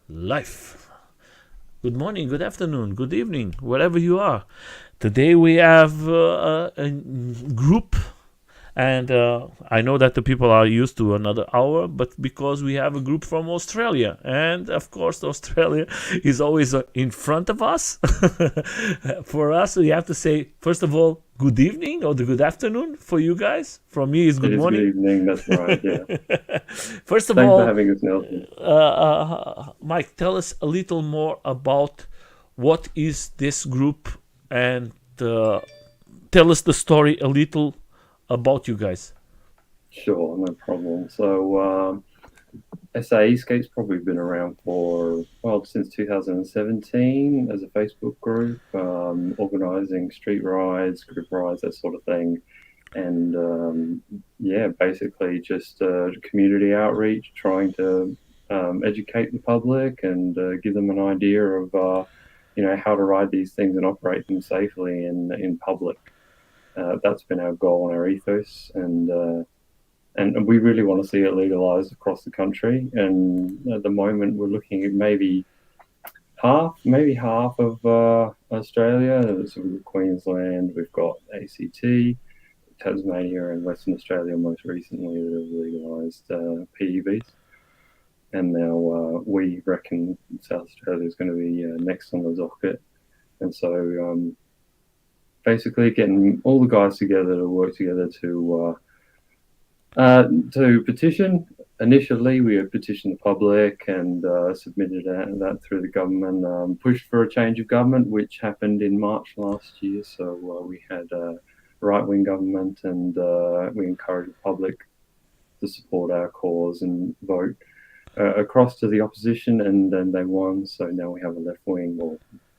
life. Good morning, good afternoon, good evening, wherever you are. Today we have a group, and I know that the people are used to another hour, but because we have a group from Australia, and of course, Australia is always in front of us. For us, we have to say, first of all, good evening or the good afternoon for you guys. From me, it's good It is good morning. evening, that's right, yeah. First of Thanks for all, having us, Nelson. Mike, tell us a little more about what is this group, and tell us the story a little about you guys. Sure, no problem. So, SAESK8's probably been around for, well, since 2017 as a Facebook group, organising street rides, group rides, that sort of thing. And yeah, basically just community outreach, trying to educate the public and give them an idea of, how to ride these things and operate them safely in public. That's been our goal and our ethos, and we really want to see it legalized across the country. And at the moment, we're looking at maybe half of Australia. So we've got Queensland, we've got ACT, Tasmania, and Western Australia most recently that have legalized PEVs. And now we reckon South Australia is going to be next on the docket. And so basically getting all the guys together to work together to petition. Initially, we had petitioned the public and submitted that through the government, pushed for a change of government, which happened in March last year. So we had a right-wing government, and we encouraged the public to support our cause and vote across to the opposition, and then they won. So now we have a left-wing or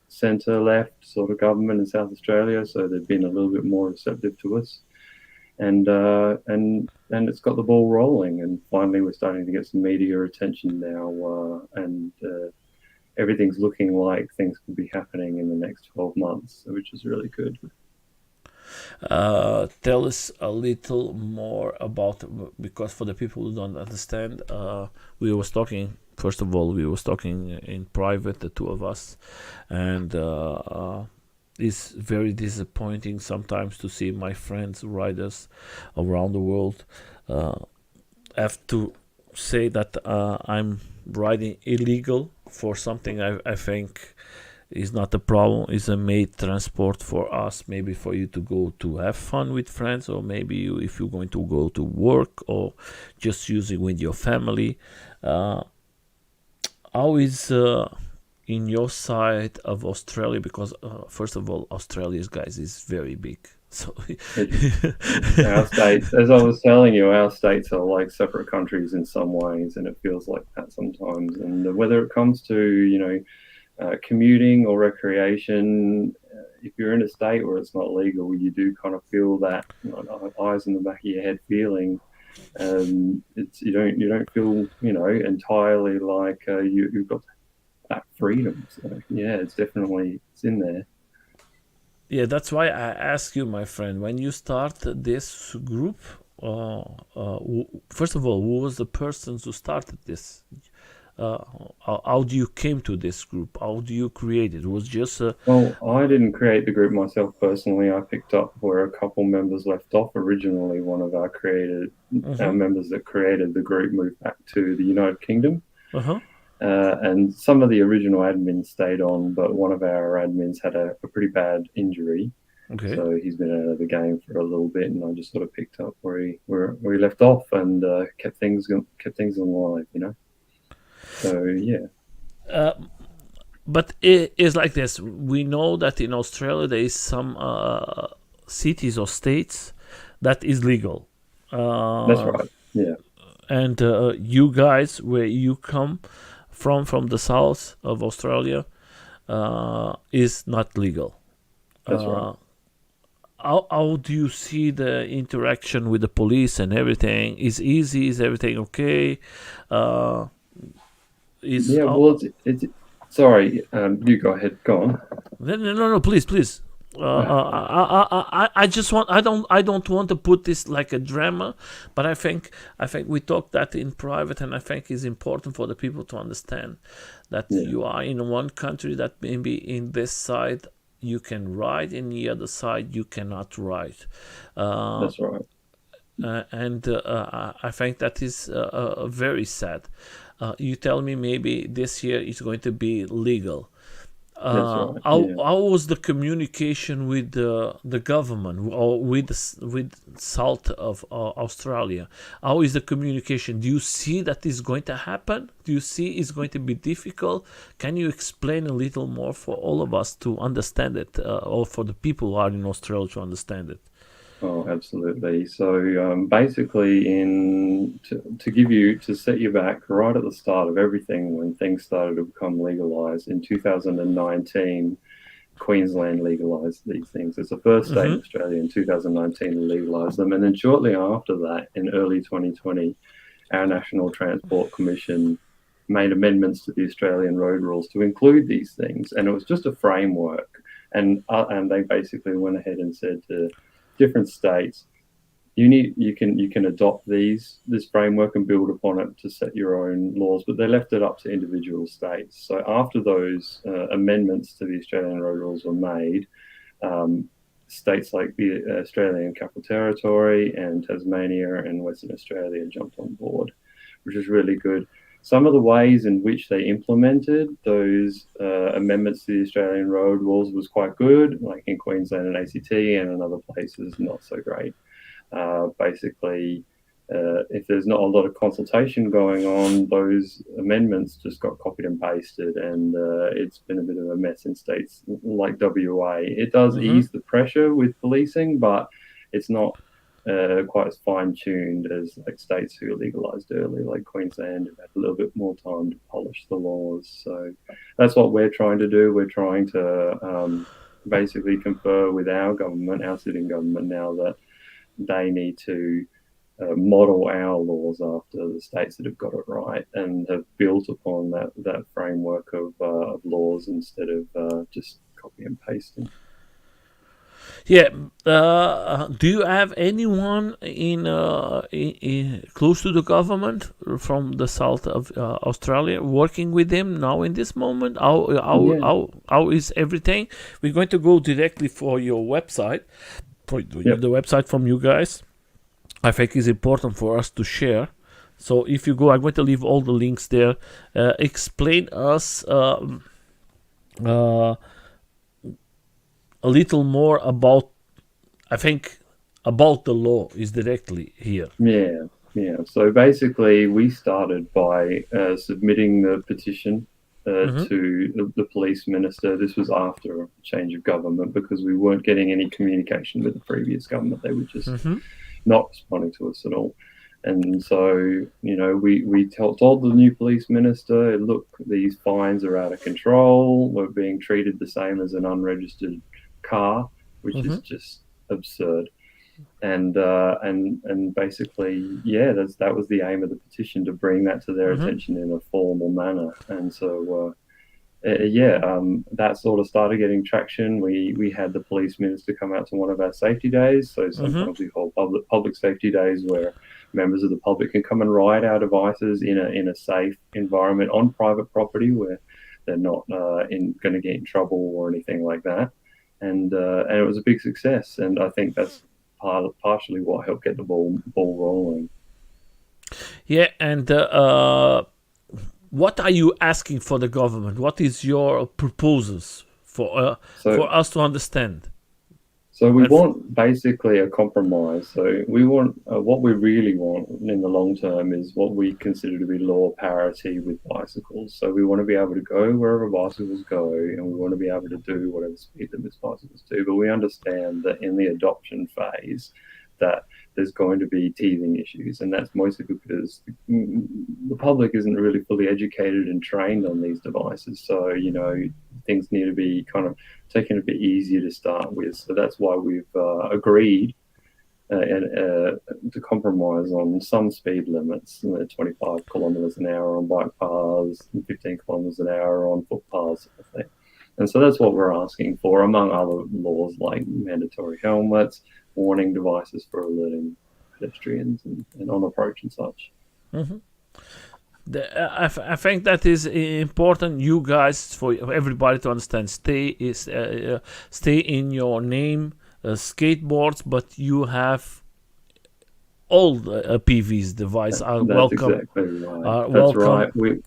centre-left sort of government in South Australia. So they've been a little bit more receptive to us. And it's got the ball rolling, and finally we're starting to get some media attention now, and everything's looking like things could be happening in the next 12 months, which is really good. Tell us a little more about, because for the people who don't understand, we was talking. First of all, we was talking in private, the two of us, and it's very disappointing sometimes to see my friends riders around the world have to say that I'm riding illegal for something I think is not a problem. Is a made transport for us, maybe for you to go to have fun with friends, or maybe if you're going to go to work, or just using with your family. How is in your side of Australia? Because first of all, Australia's guys is very big. So Our states, as I was telling you, our states are like separate countries in some ways, and it feels like that sometimes. And whether it comes to commuting or recreation, if you're in a state where it's not legal, you do kind of feel that eyes in the back of your head feeling. It's you don't feel entirely like you've got that freedom. So yeah, it's in there. yeah, that's why I ask you, my friend, when you start this group. First of all, who was the person who started this? Uh, how do you came to this group? How do you create it? It was just Well, I didn't create the group myself personally. I picked up where a couple members left off. Originally, one of our uh-huh, members that created the group moved back to the United Kingdom. uh-huh. And some of the original admins stayed on, but one of our admins had a pretty bad injury. Okay. So he's been out of the game for a little bit, and I just sort of picked up where he left off and kept things alive. So yeah. Uh, but it is like this. We know that in Australia there is some cities or states that is legal. That's Uh, right. Yeah, and you guys, where you come from the south of Australia, is not legal. that's right. Uh, how do you see the interaction with the police and everything? Is easy? Is everything okay? Uh, is Yeah, well, it's sorry. You go ahead. Go on. no, no, no, please, please. I just want I don't want to put this like a drama, but I think we talked that in private, and I think it's important for the people to understand that Yeah, you are in one country that maybe in this side you can ride, in the other side you cannot ride. Uh, that's right. and I think that is very sad. You tell me maybe this year it's going to be legal. That's right. Yeah. How was the communication with the government or with South of Australia? How is the communication? Do you see that is going to happen? Do you see it's going to be difficult? Can you explain a little more for all of us to understand it, or for the people who are in Australia to understand it? Oh, absolutely. So basically, to give you to set you back right at the start of everything, when things started to become legalized in 2019, Queensland legalised these things. It's the first state in Mm-hmm. Australia in 2019 to legalise them, and then shortly after that, in early 2020, our National Transport Commission made amendments to the Australian road rules to include these things, and it was just a framework. And they basically went ahead and said to different states, you can adopt this framework and build upon it to set your own laws, but they left it up to individual states. So after those amendments to the Australian road rules were made, um, states like the Australian Capital Territory and Tasmania and Western Australia jumped on board, which is really good. Some of the ways in which they implemented those amendments to the Australian road rules was quite good, like in Queensland and ACT, and in other places not so great. Basically, if there's not a lot of consultation going on, those amendments just got copied and pasted, and it's been a bit of a mess in states like WA. It does Mm-hmm. ease the pressure with policing, but it's not quite as fine tuned as like states who legalized early, like Queensland, who had a little bit more time to polish the laws. So that's what we're trying to do. We're trying to basically confer with our government, our sitting government, now that they need to model our laws after the states that have got it right and have built upon that framework of laws instead of just copy and pasting. Yeah. Do you have anyone close to the government from the south of Australia working with them now in this moment? Yeah, How is everything? We're going to go directly for your website, for yep. the website from you guys. I think is important for us to share. So if you go, I'm going to leave all the links there. Explain us uh, a little more about, I think, about the law is directly here. Yeah, yeah. So basically, we started by submitting the petition Mm-hmm. to the police minister. This was after a change of government because we weren't getting any communication with the previous government. They were just Mm-hmm. not responding to us at all. And so, we told the new police minister, look, these fines are out of control. We're being treated the same as an unregistered car, which Mm-hmm. is just absurd. And basically, yeah, that was the aim of the petition, to bring that to their Mm-hmm. attention in a formal manner. And so, yeah, that sort of started getting traction. We had the police minister come out to one of our safety days. So Mm-hmm. sometimes we hold public safety days where members of the public can come and ride our devices in a safe environment on private property where they're not going to get in trouble or anything like that. And it was a big success. And I think that's partially what helped get the ball rolling. Yeah, and what are you asking for the government? What is your proposals So for us to understand? So we And for, want basically a compromise. So we want what we really want in the long term is what we consider to be law parity with bicycles. So we want to be able to go wherever bicycles go, and we want to be able to do whatever speed limits bicycles do. But we understand that in the adoption phase, that there's going to be teething issues, and that's mostly because the public isn't really fully educated and trained on these devices. So things need to be kind of taken a bit easier to start with. So that's why we've agreed to compromise on some speed limits, 25 kilometres an hour on bike paths, and 15 kilometres an hour on footpaths, I think. And so that's what we're asking for, among other laws like mandatory helmets, warning devices for alerting pedestrians and on approach and such. Hmm. I think that is important, you guys, for everybody to understand. Stay in your name, skateboards, but you have all the PVs device are That's welcome. exactly right. Are That's welcome. right. We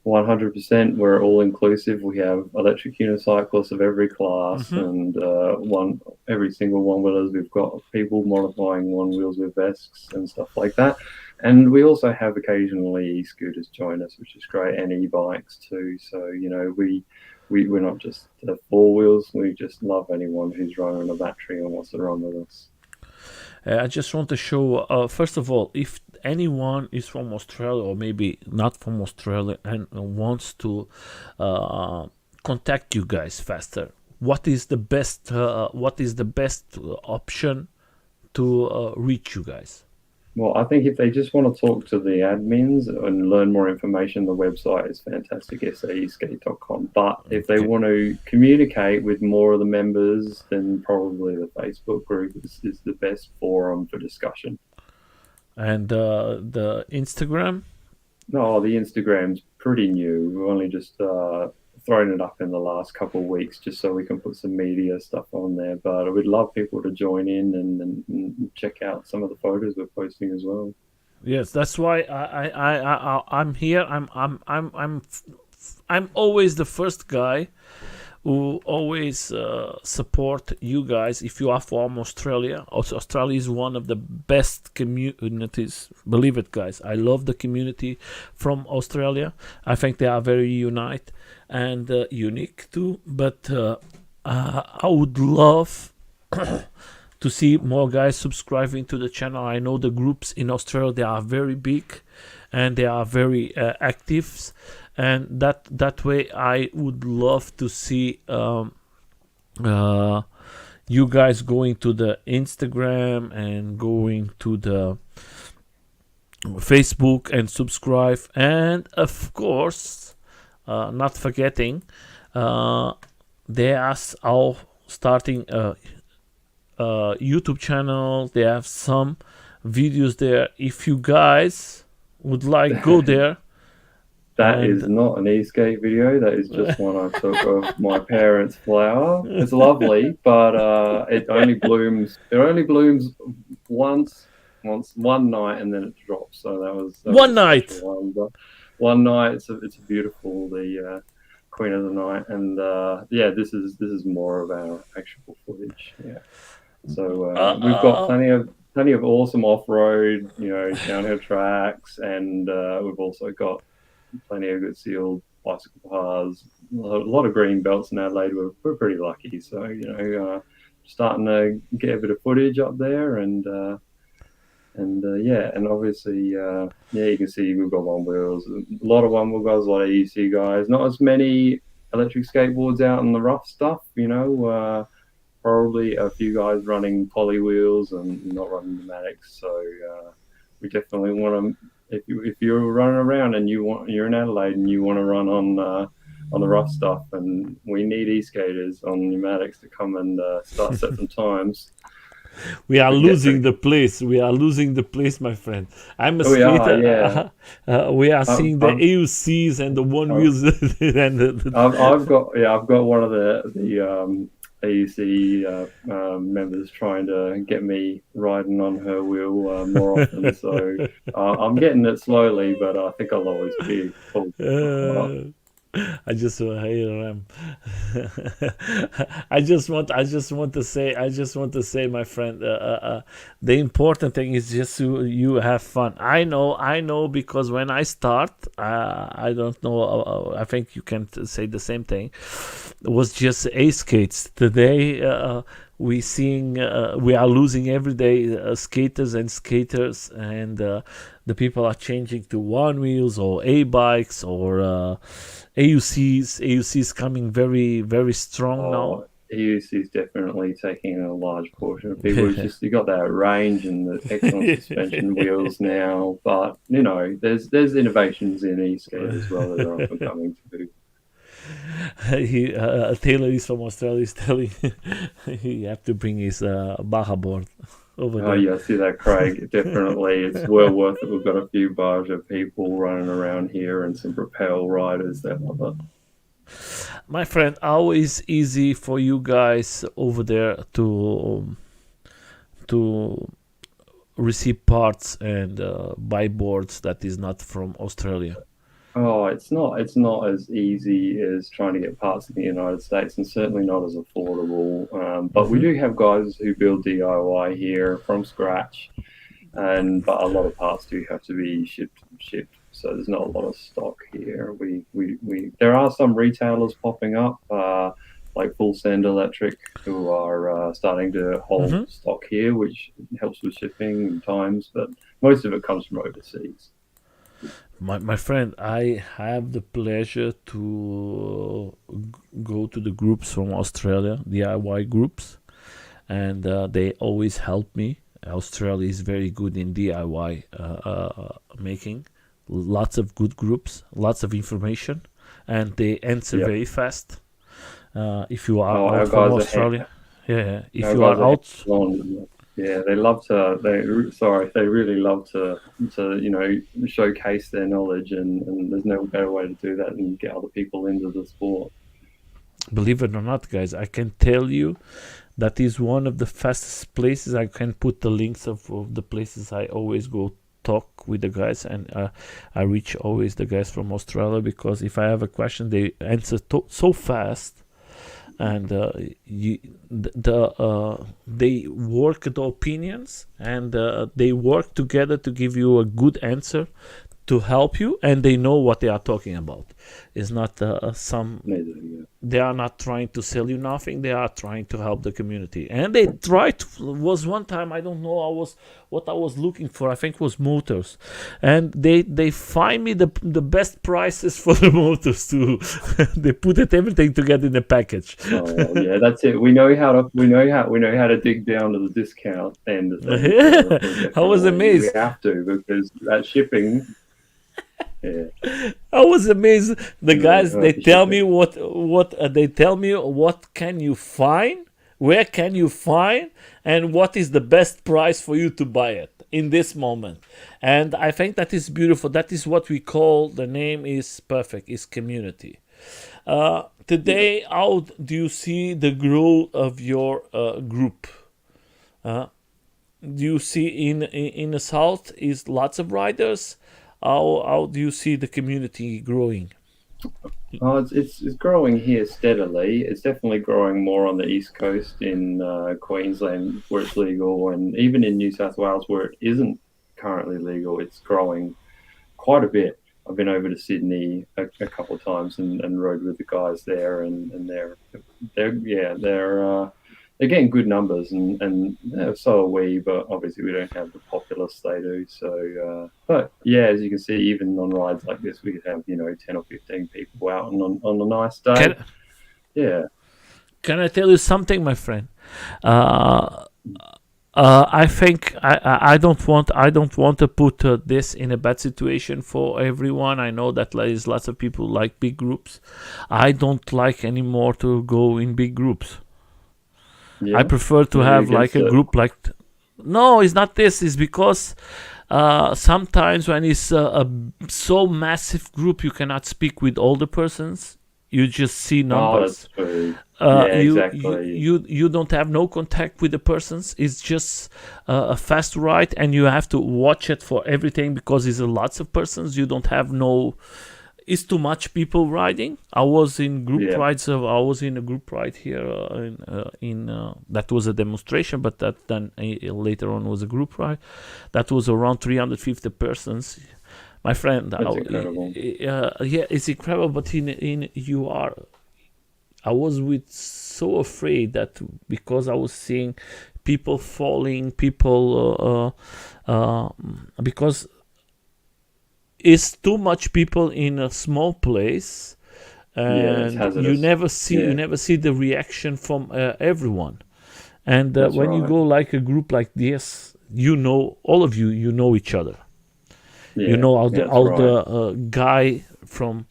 100%. We're all inclusive. We have electric unicyclists of every class, Hmm. and every single one wheelers. We've got people modifying one wheels with vesks and stuff like that. And we also have occasionally e-scooters join us, which is great, and e-bikes too. So we're not just four wheels. We just love anyone who's running a battery and wants to run with us. I just want to show, first of all, if anyone is from Australia or maybe not from Australia and wants to uh, contact you guys faster, what is the best? What is the best option to reach you guys? Well, I think if they just want to talk to the admins and learn more information, the website is fantastic, SAESK8.com. But if they Okay. want to communicate with more of the members, then probably the Facebook group is the best forum for discussion. And the Instagram. No, the Instagram's pretty new. We've only just thrown it up in the last couple of weeks just so we can put some media stuff on there. But we'd love people to join in and check out some of the photos we're posting as well. Yes, that's why I'm here. I'm always the first guy who always support you guys. If you are from Australia, also Australia is one of the best communities. Believe it, guys. I love the community from Australia. I think they are very unite and unique too. But I would love to see more guys subscribing to the channel. I know the groups in Australia, they are very big and they are very active, and that way I would love to see you guys going to the Instagram and going to the Facebook and subscribe, and of course not forgetting they are all starting YouTube channel. They have some videos there. If you guys would like, go there. That And is not an e-skate video. That is just one I took of my parents' flower. It's lovely, but it only blooms. It only blooms one night, and then it drops. So that was one a night. special one. But one night, it's a beautiful, the queen of the night, and yeah, this is more of our actual footage. Yeah. So we've got plenty of awesome off-road, downhill tracks, and we've also got plenty of good sealed bicycle paths. A lot of green belts in Adelaide. We're pretty lucky. So starting to get a bit of footage up there, and yeah, and obviously yeah, you can see we've got one wheels. A lot of one wheel guys, a lot of EC guys. Not as many electric skateboards out in the rough stuff. Probably a few guys running poly wheels and not running pneumatics. So we definitely want to. If you're running around and you're in Adelaide and you want to run on the rough stuff, and we need e-skaters on pneumatics to come and start set some times. We are losing the place. We are losing the place, my friend. I'm a skater. Yeah. We are seeing the AUCs and the one wheels. And I've got one of the AUC members trying to get me riding on her wheel more often. So I'm getting it slowly, but I think I'll always be full. I just I just want to say, my friend, the important thing is just you have fun. I know, because when I start, I don't know. I think you can say the same thing. It was just skates. Today, we are losing every day skaters, and the people are changing to one wheels or a bikes or AUCs coming very, very strong now. AUC is definitely taking a large portion of people. It's just you got that range and the excellent suspension wheels now, but there's innovations in e-skate as well that are up and coming too. Taylor is from Australia. He's telling he have to bring his Baja board over Oh there. yeah, I see that, Craig. Definitely, it's well worth it. We've got a few bars of people running around here and some Propel riders that love it. My friend, always easy for you guys over there to receive parts and buy boards that is not from Australia. Oh, it's not as easy as trying to get parts in the United States, and certainly not as affordable. But we Hmm. do have guys who build DIY here from scratch, but a lot of parts do have to be shipped. So there's not a lot of stock here. We there are some retailers popping up, like Full Send Electric, who are starting to hold Hmm. stock here, which helps with shipping and times. But most of it comes from overseas. My friend, I have the pleasure to go to the groups from Australia, DIY groups, and they always help me. Australia is very good in DIY making. Lots of good groups, lots of information, and they answer Yep. very fast. If you are Oh, out from Australia, yeah. If our you are guys are out, hands-on. Yeah, they love to. They really love to showcase their knowledge, and there's no better way to do that than get other people into the sport. believe it or not, guys, I can tell you that is one of the fastest places. I can put the links of the places I always go talk with the guys, and I reach always the guys from Australia, because if I have a question, they answer so fast, and they work the opinions, and they work together to give you a good answer to help you, and they know what they are talking about. It's not some Amazing, they are not trying to sell you nothing. They are trying to help the community, and they tried was one time, I don't know, what I was looking for, I think it was motors, and they find me the best prices for the motors too. They put everything together in a package. Oh yeah, that's it. We know how to dig down to the discount end of things. I was We amazed. have to, because that shipping. Yeah, I was amazed. The guys, they the tell me shipping. what they tell me, what can you find, where can you find, and what is the best price for you to buy it in this moment. And I think that is beautiful. That is what we call, the name is perfect, is community. Yeah. Today, how do you see the growth of your group? Uh, do you see in the south is lots of riders? How do you see the community growing? Oh, it's growing here steadily. It's definitely growing more on the east coast in Queensland, where it's legal, and even in New South Wales, where it isn't currently legal. It's growing quite a bit. I've been over to Sydney a couple of times and rode with the guys there, and they're getting good numbers, and so are we. But obviously, we don't have the populace they do. So, but yeah, as you can see, even on rides like this, we could have 10 or 15 people out on a nice day. Can Yeah, can I tell you something, my friend? Uh, I think I don't want to put this in a bad situation for everyone. I know that there's lots of people like big groups. I don't like anymore to go in big groups. I yeah. prefer to Are you have like against a it? group like. No, it's not this. It's because sometimes when it's so massive group, you cannot speak with all the persons. You just see Oh, that's numbers. true. Yeah, You exactly. you don't have no contact with the persons. It's just a fast ride, and you have to watch it for everything, because it's lots of persons. You don't have no. It's too much people riding. I was in group Yeah, rides. I was in a group ride here in that was a demonstration, but that then later on was a group ride. That was around 350 persons. My friend, that's incredible. yeah, it's incredible. But in you are, I was with so afraid that, because I was seeing people falling, people because it's too much people in a small place, Yeah, it's and hazardous. you Yeah, never see the reaction from everyone. And that's when you right. go like a group like this, all of you know each other. You Yeah, know yeah, that's how right. the guy from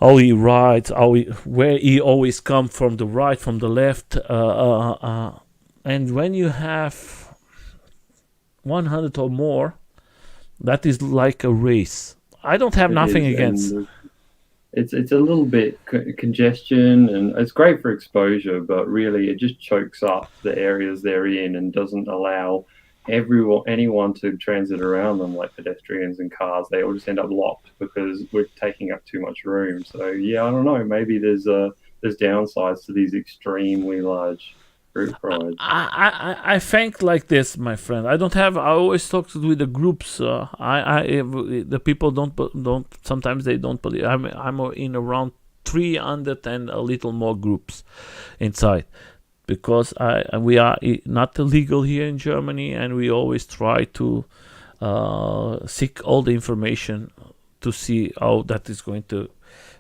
how he rides, where he always come from the right, from the left, and when you have 100 or more, that is like a race. I don't have nothing against. It's a little bit congestion, and it's great for exposure, but really it just chokes up the areas they're in and doesn't allow anyone to transit around them, like pedestrians and cars. They all just end up locked because we're taking up too much room. So yeah, I don't know. Maybe there's downsides to these extremely large group rides. I think like this, my friend. I always talk with the groups. The people don't. Sometimes they don't believe. I'm in around 300 and a little more groups inside, because we are not illegal here in Germany, and we always try to seek all the information to see how that is going to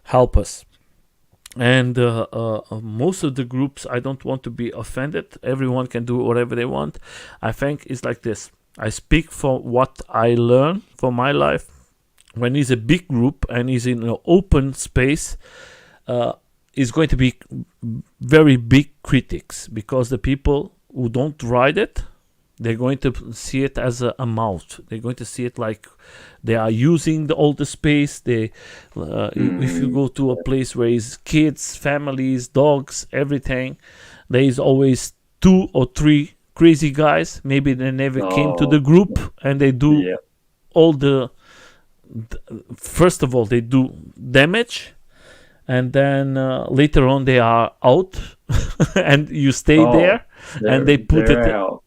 help us. And most of the groups, I don't want to be offended. Everyone can do whatever they want. I think it's like this. I speak for what I learn for my life. When it's a big group and is in an open space, is going to be very big critics, because the people who don't ride it, they're going to see it as a mouth. They're going to see it like they are using all the space. If you go to a place where it's kids, families, dogs, everything, there is always 2 or 3 crazy guys. Maybe they never came to the group, and they do all first of all, they do damage. And then later on they are out, and you stay there, and they put it out.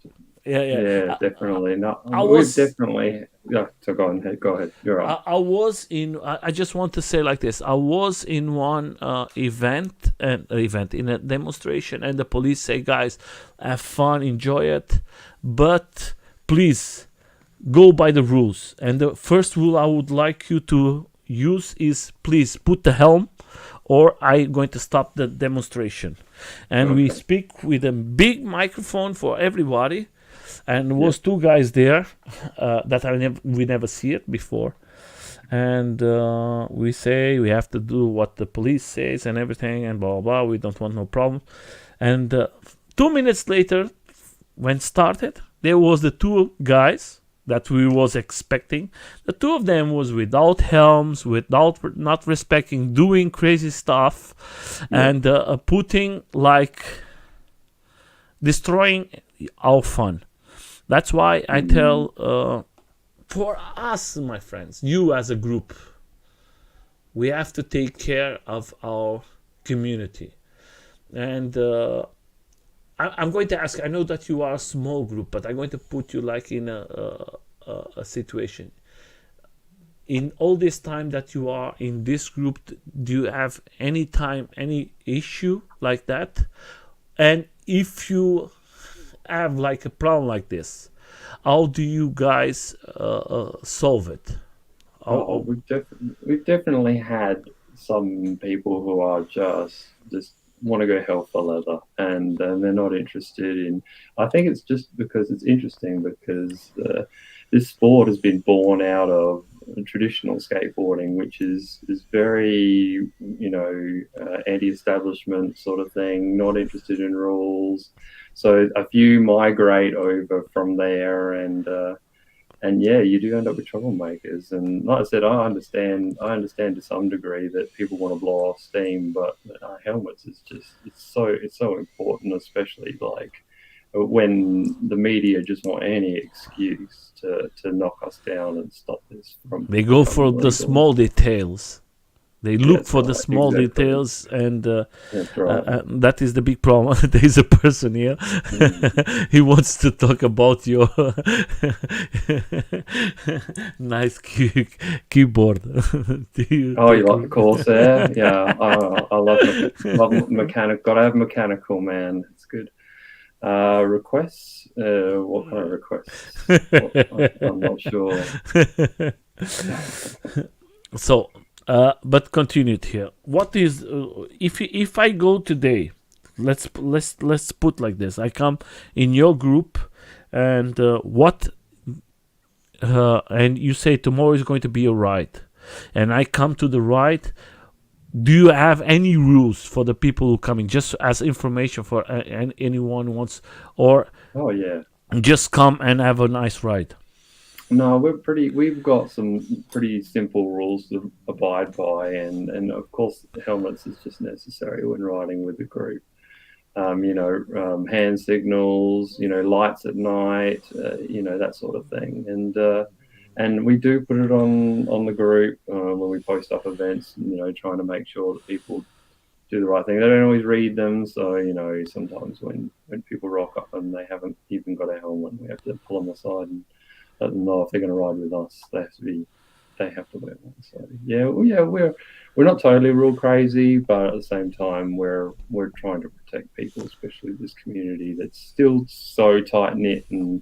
Yeah, definitely. No, definitely. Yeah, so go ahead. You're right. I just want to say like this. I was in one event in a demonstration, and the police say, "Guys, have fun, enjoy it, but please go by the rules." And the first rule I would like you to use is, please put the helm, or I'm going to stop the demonstration. And we speak with a big microphone for everybody. And there was 2 guys there that we never see it before. And we say we have to do what the police says and everything, and blah, blah, blah. We don't want no problem. And 2 minutes later, when started, there was the 2 guys that we was expecting. The 2 of them was without helms, without not respecting, doing crazy stuff, and putting destroying our fun. That's why I tell, for us, my friends, you as a group, we have to take care of our community. And I'm going to ask, I know that you are a small group, but I'm going to put you in a situation. In all this time that you are in this group, do you have any issue like that? And if you have a problem like this, how do you guys solve it? We've definitely had some people who are just want to go hell for leather, and they're not interested in. I think it's just because it's interesting, because this sport has been born out of traditional skateboarding, which is very anti-establishment sort of thing, not interested in rules. So a few migrate over from there, and yeah, you do end up with troublemakers. And like I said, I understand to some degree that people want to blow off steam, but helmets is just it's so important, especially when the media just want any excuse to knock us down and stop this from. They go for the small details. They look for the small details, and that is the big problem. There is a person here. He wants to talk about your nice keyboard. You like the Corsair? Yeah, I love mechanical. Gotta have mechanical, man. It's good. Requests? What kind of requests? I'm not sure. So. But continued here. What is if I go today? Let's put like this. I come in your group, and and you say tomorrow is going to be a ride, and I come to the ride. do you have any rules for the people who coming, just as information for anyone who wants, or Oh yeah. just come and have a nice ride? No, we've got some pretty simple rules to abide by, and of course, helmets is just necessary when riding with the group. Hand signals, lights at night, that sort of thing. And we do put it on the group when we post up events, trying to make sure that people do the right thing. They don't always read them, so sometimes when people rock up and they haven't even got a helmet, we have to pull them aside and let them know if they're going to ride with us, they have to wear one. So we're not totally rule crazy, but at the same time, we're trying to protect people, especially this community that's still so tight knit, and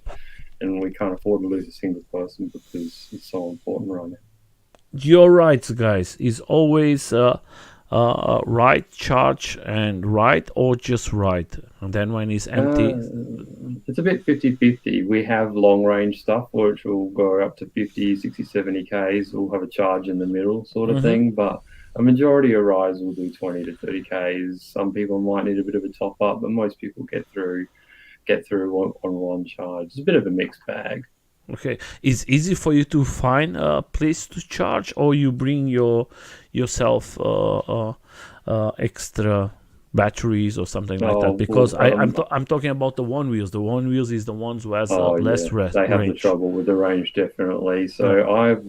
we can't afford to lose a single person because it's so important right now. Your rights, guys, is always right, charge, and right, or just right, and then when it's empty. It's a bit 50-50. We have long range stuff which will go up to 50, 60, 70 Ks. We'll have a charge in the middle sort of thing, but a majority of rides will do 20 to 30 Ks. Some people might need a bit of a top up, but most people get through on one charge. It's a bit of a mixed bag. Okay, it's easy for you to find a place to charge, or you bring yourself extra batteries or something like that, because I'm talking about the Onewheels. The Onewheels is the ones who has less range. They have the trouble with the range, definitely. So I've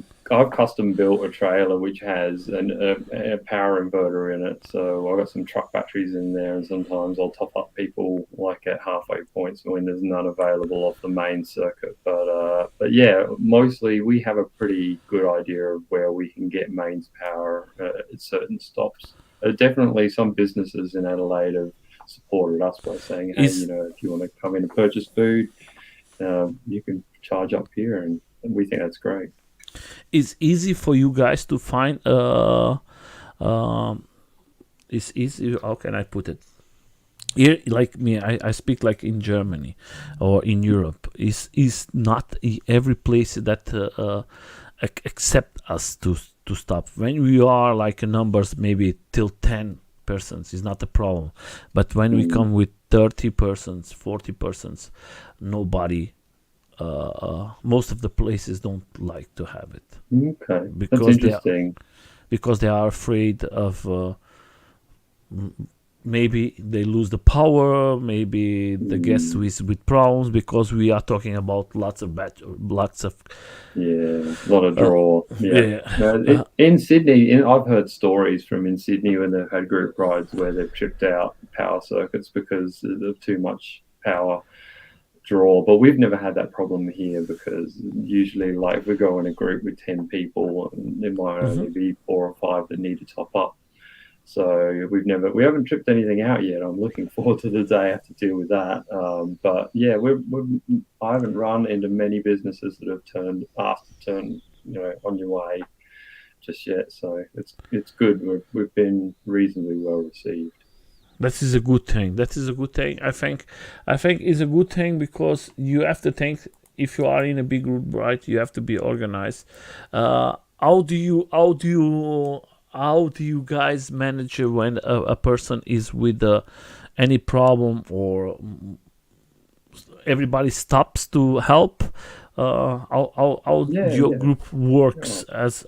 custom built a trailer which has a power inverter in it. So I've got some truck batteries in there, and sometimes I'll top up people like at halfway points when there's none available off the main circuit. But yeah, mostly we have a pretty good idea of where we can get mains power at certain stops. Definitely some businesses in Adelaide have supported us by saying, hey, if you want to come in and purchase food, you can charge up here, and we think that's great. It's easy for you guys to find it's easy, how can I put it? Here, like me, I speak like in Germany or in Europe. Is not every place that accept us to stop. When we are like numbers, maybe till 10 persons is not a problem, but when we come with 30 persons, 40 persons, nobody, most of the places don't like to have it. Okay, because that's interesting. Because they are afraid of maybe they lose the power, maybe the guests with problems, because we are talking about lots of a lot of draw. In Sydney, I've heard stories from in Sydney when they've had group rides where they've tripped out power circuits because of too much power draw, but we've never had that problem here, because usually, like, if we go in a group with 10 people, there might only be 4 or 5 that need to top up. So we haven't tripped anything out yet. I'm looking forward to the day I have to deal with that. But yeah, I haven't run into many businesses that have asked to turn, on your way just yet. So it's good. We've been reasonably well received. That is a good thing. I think it's a good thing, because you have to think, if you are in a big group, right, you have to be organized. How do you guys manage when a person is with any problem, or everybody stops to help? How your group works as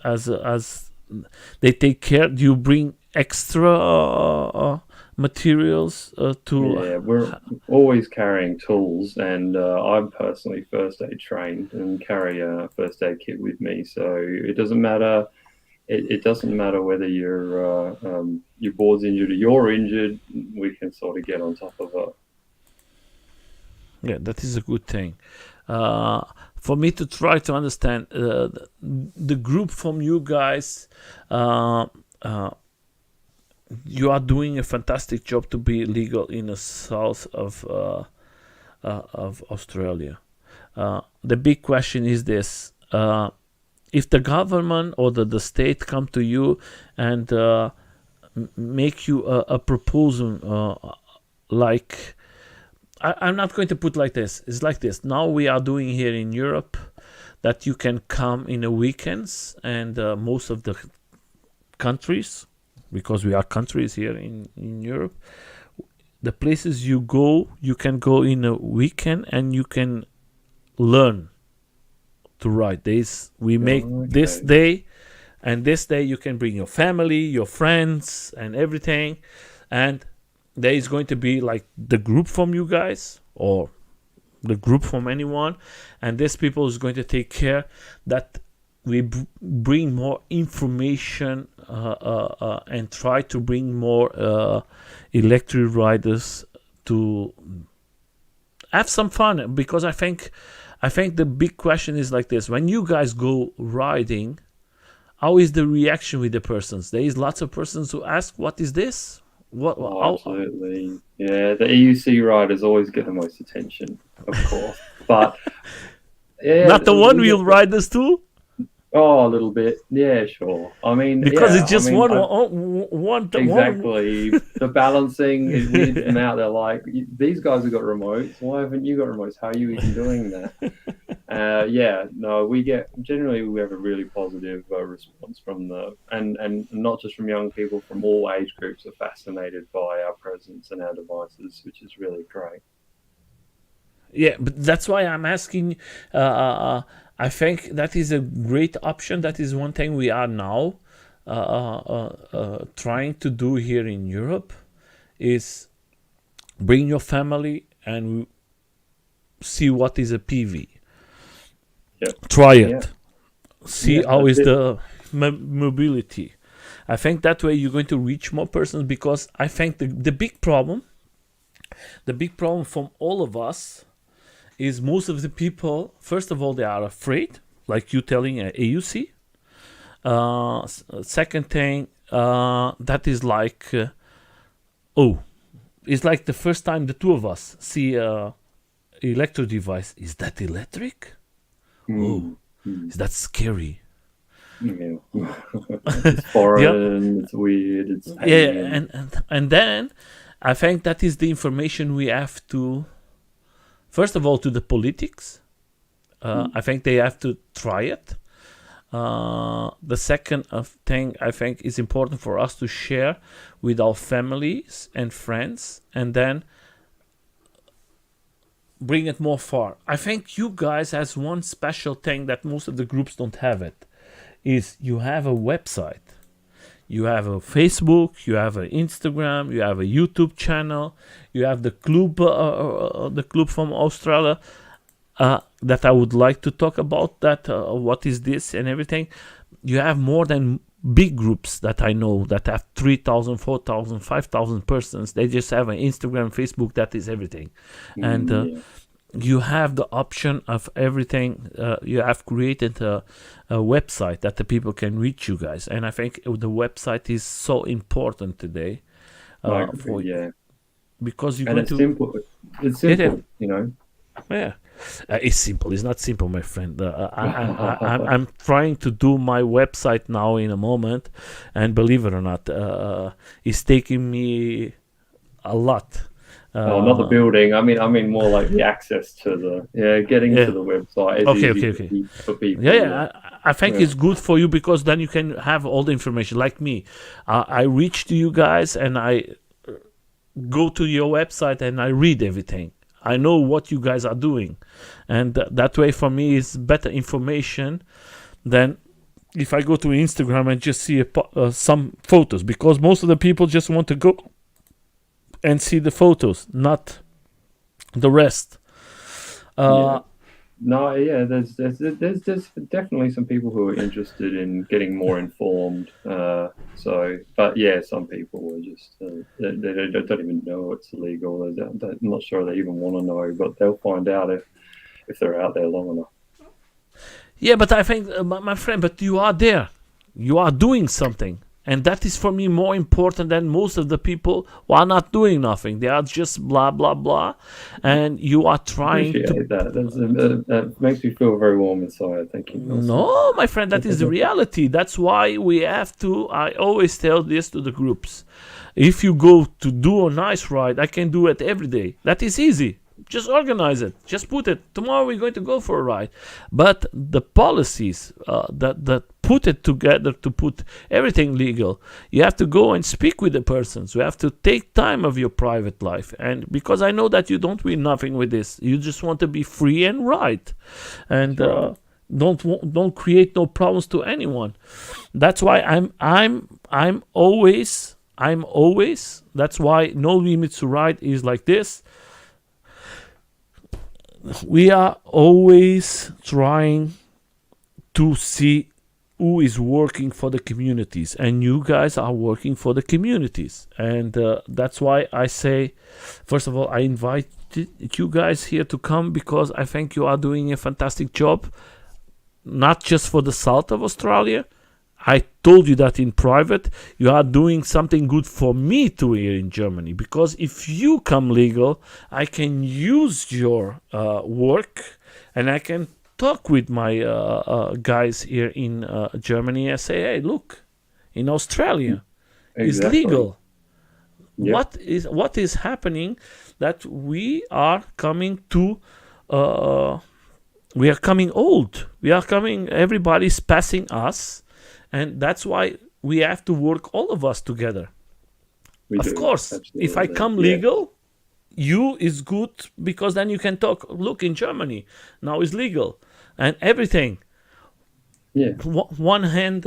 they take care? Do you bring extra materials we're always carrying tools, and I'm personally first aid trained and carry a first aid kit with me, so it doesn't matter. It doesn't matter whether your board's injured or you're injured. We can sort of get on top of it. Yeah, that is a good thing. For me to try to understand the group from you guys, you are doing a fantastic job to be legal in the south of Australia. The big question is this: if the government or the state come to you and make you a proposal, like, I'm not going to put like this. It's like this. Now we are doing here in Europe that you can come in the weekends, and most of the countries, because we are countries here in Europe. The places you go, you can go in a weekend and you can learn to ride. We make this Okay. day, and this day you can bring your family, your friends, and everything. And there is going to be like the group from you guys or the group from anyone, and this people is going to take care that we bring more information and try to bring more electric riders to have some fun, because I think the big question is like this: when you guys go riding, how is the reaction with the persons? There is lots of persons who ask, "What is this? What?" Oh, absolutely. Yeah, the EUC riders always get the most attention, of course. But yeah, Not the one-wheel riders too, oh, a little bit. Yeah, sure. I mean, because yeah, it's just one. exactly. The balancing is weird from out there. Like, these guys have got remotes. Why haven't you got remotes? How are you even doing that? Yeah, no, we have a really positive response from and not just from young people, from all age groups are fascinated by our presence and our devices, which is really great. Yeah, but that's why I'm asking. I think that is a great option. That is one thing we are now trying to do here in Europe, is bring your family and see what is a PV. Yeah. Try it. Yeah. See Yeah, how is that's the mobility. I think that way you're going to reach more persons, because I think the big problem from all of us is most of the people, first of all, they are afraid, like you telling AUC. Second thing, that is like, it's like the first time the two of us see a electric device. Is that electric? Is that scary? Yeah. It's foreign, it's weird, it's alien. And then I think that is the information we have to, first of all, to the politics. I think they have to try it. The second thing I think is important for us to share with our families and friends, and then bring it more far. I think you guys has one special thing that most of the groups don't have. It is you have a website, you have a Facebook, you have an Instagram, you have a YouTube channel, you have the club from Australia. That I would like to talk about that. What is this and everything? You have more than big groups that I know that have 3,000, 4,000, 5,000 persons. They just have an Instagram, Facebook. That is everything, and you have the option of everything. You have created a website that the people can reach you guys, and I think the website is so important today. Because you're and going it's to simple. It's simple, you know. Yeah. It's simple. It's not simple, my friend. I'm trying to do my website now in a moment, and believe it or not, it's taking me a lot. Not the building. I mean more like the access to getting to the website. Is Okay. For people. Yeah. I think it's good for you, because then you can have all the information. Like me, I reach to you guys and I go to your website and I read everything. I know what you guys are doing, and that way for me is better information than if I go to Instagram and just see some photos, because most of the people just want to go and see the photos, not the rest. There's definitely some people who are interested in getting more informed. But yeah, some people are just they don't even know it's illegal. I'm not sure they even want to know, but they'll find out if they're out there long enough. Yeah, but I think, my friend, but you are there, you are doing something. And that is for me more important than most of the people who are not doing nothing. They are just blah, blah, blah. And you are trying to... That makes me feel very warm inside. Thank you. No, my friend, that is the reality. That's why we have to... I always tell this to the groups. If you go to do a nice ride, I can do it every day. That is easy. Just organize it. Just put it. Tomorrow we're going to go for a ride. But the policies, the put it together, to put everything legal, you have to go and speak with the persons. You have to take time of your private life. And because I know that you don't win nothing with this, you just want to be free and right, and don't create no problems to anyone. That's why I'm always. That's why No Limits to Ride is like this. We are always trying to see who is working for the communities, and you guys are working for the communities, and that's why I say, first of all, I invite you guys here to come, because I think you are doing a fantastic job, not just for the south of Australia. I told you that in private, you are doing something good for me too here in Germany, because if you come legal, I can use your work, and I can talk with my guys here in Germany and say, hey, look, in Australia, it's legal. Yep. What is happening that we are coming to, we are coming old. We are coming, everybody's passing us. And that's why we have to work, all of us, together. Of course, absolutely. If I come legal, you is good, because then you can talk, look, in Germany, now is legal. And everything. Yeah. One hand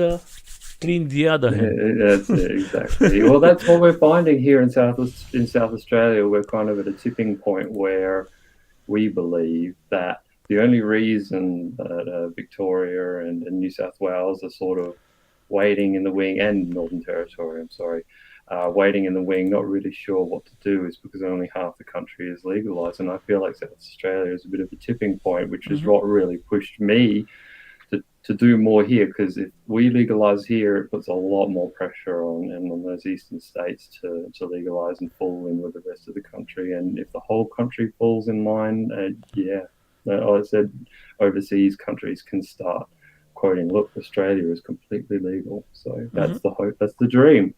clean the other hand. That's it, exactly. Well, that's what we're finding here in South Australia. We're kind of at a tipping point where we believe that the only reason that Victoria and New South Wales are sort of waiting in the wing, and Northern Territory, waiting in the wing, not really sure what to do, is because only half the country is legalised. And I feel like South Australia is a bit of a tipping point, which is what really pushed me to do more here, because if we legalise here, it puts a lot more pressure on those eastern states to legalise and fall in with the rest of the country. And if the whole country falls in line, I said overseas countries can start quoting, look, Australia is completely legal. So that's the hope, that's the dream.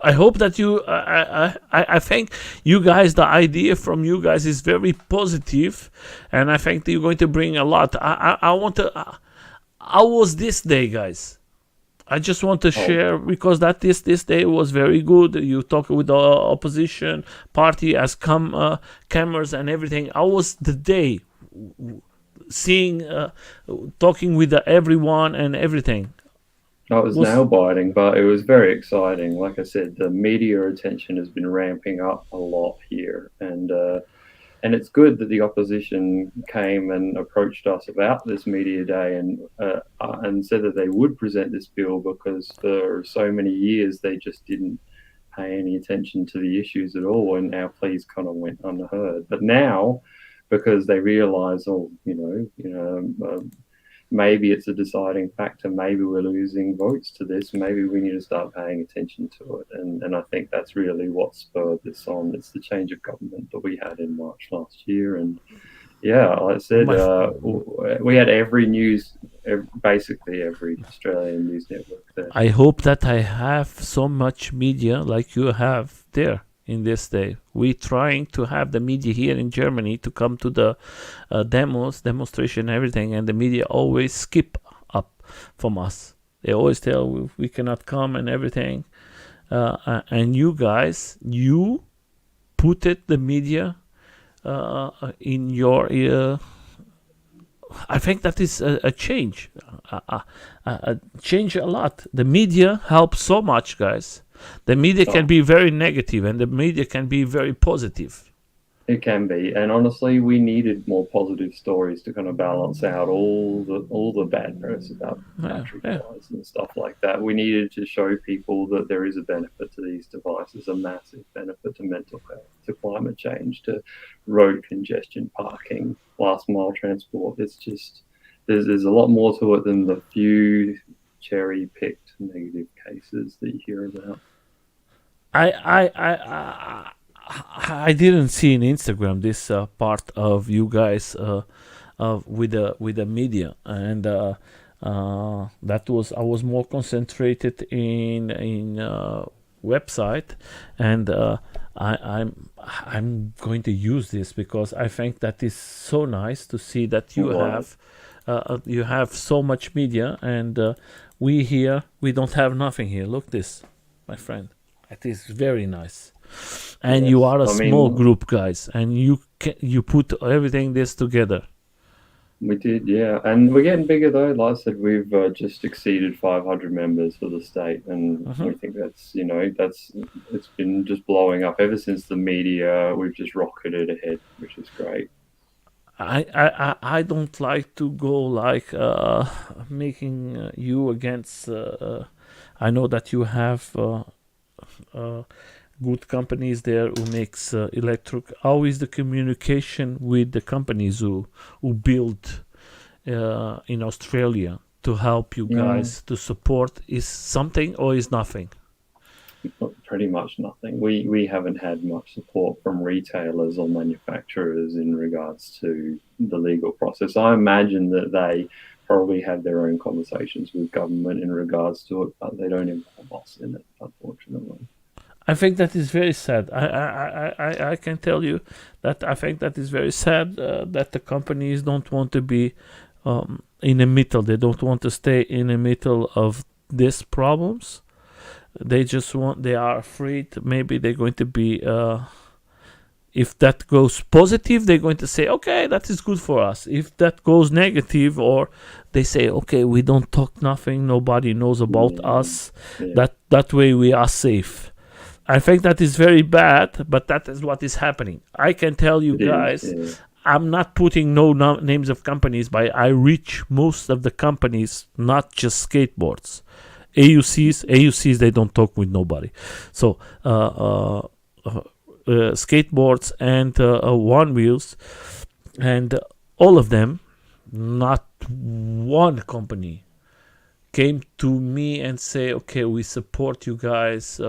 I hope that you, I think you guys, the idea from you guys is very positive, and I think that you're going to bring a lot. I want to, how was this day, guys? I just want to share, because that this day was very good. You talk with the opposition party as cameras and everything. How was the day? Seeing, talking with everyone and everything. It was nail-biting, but it was very exciting. Like I said, the media attention has been ramping up a lot here, and it's good that the opposition came and approached us about this media day and said that they would present this bill, because for so many years they just didn't pay any attention to the issues at all, and our pleas kind of went unheard. But now, because they realise, maybe it's a deciding factor, maybe we're losing votes to this, maybe we need to start paying attention to it. And I think that's really what spurred this on. It's the change of government that we had in March last year. And like I said, we had basically every Australian news network there. I hope that I have so much media like you have there. In this day, we're trying to have the media here in Germany to come to the demonstration, everything, and the media always skip up from us. They always tell we cannot come and everything. And you guys, you put the media in your. I think that is a change. Change a lot. The media helps so much, guys. The media can be very negative, and the media can be very positive. It can be, and honestly, we needed more positive stories to kind of balance out all the bad press about battery fires and stuff like that. We needed to show people that there is a benefit to these devices, a massive benefit to mental health, to climate change, to road congestion, parking, last mile transport. It's just there's a lot more to it than the few cherry-picked negative cases that you hear about. I didn't see in Instagram this part of you guys with the media, and that was, I was more concentrated in website, and I'm going to use this, because I think that is so nice to see that you have you have so much media, and we here we don't have nothing here. Look this, my friend. It is very nice, and you Yes, are a I small mean, group, guys, and you put everything this together. we did, yeah, and we're getting bigger though. Like I said, we've just exceeded 500 members for the state, and Hmm. we think that's it's been just blowing up ever since the media. We've just rocketed ahead, which is great. I don't like to go like making you against. I know that you have uh, good companies there who makes electric. How is the communication with the companies who build in Australia to help you Mm, guys to support? Is something or is nothing? Pretty much nothing. We haven't had much support from retailers or manufacturers in regards to the legal process. I imagine that they probably have their own conversations with government in regards to it, but they don't involve us in it, unfortunately. I think that is very sad. I can tell you that I think that is very sad that the companies don't want to be in the middle. They don't want to stay in the middle of these problems. They just want. They are afraid. Maybe they're going to be. If that goes positive, they're going to say, "Okay, that is good for us." If that goes negative, or they say, "Okay, we don't talk nothing. Nobody knows about Yeah, us." yeah, That way we are safe. I think that is very bad, but that is what is happening. I can tell you it is. guys, Yeah, I'm not putting names of companies, but I reach most of the companies, not just skateboards. AUCs, they don't talk with nobody. So, skateboards and Onewheels, and all of them, not one company came to me and say, okay, we support you guys,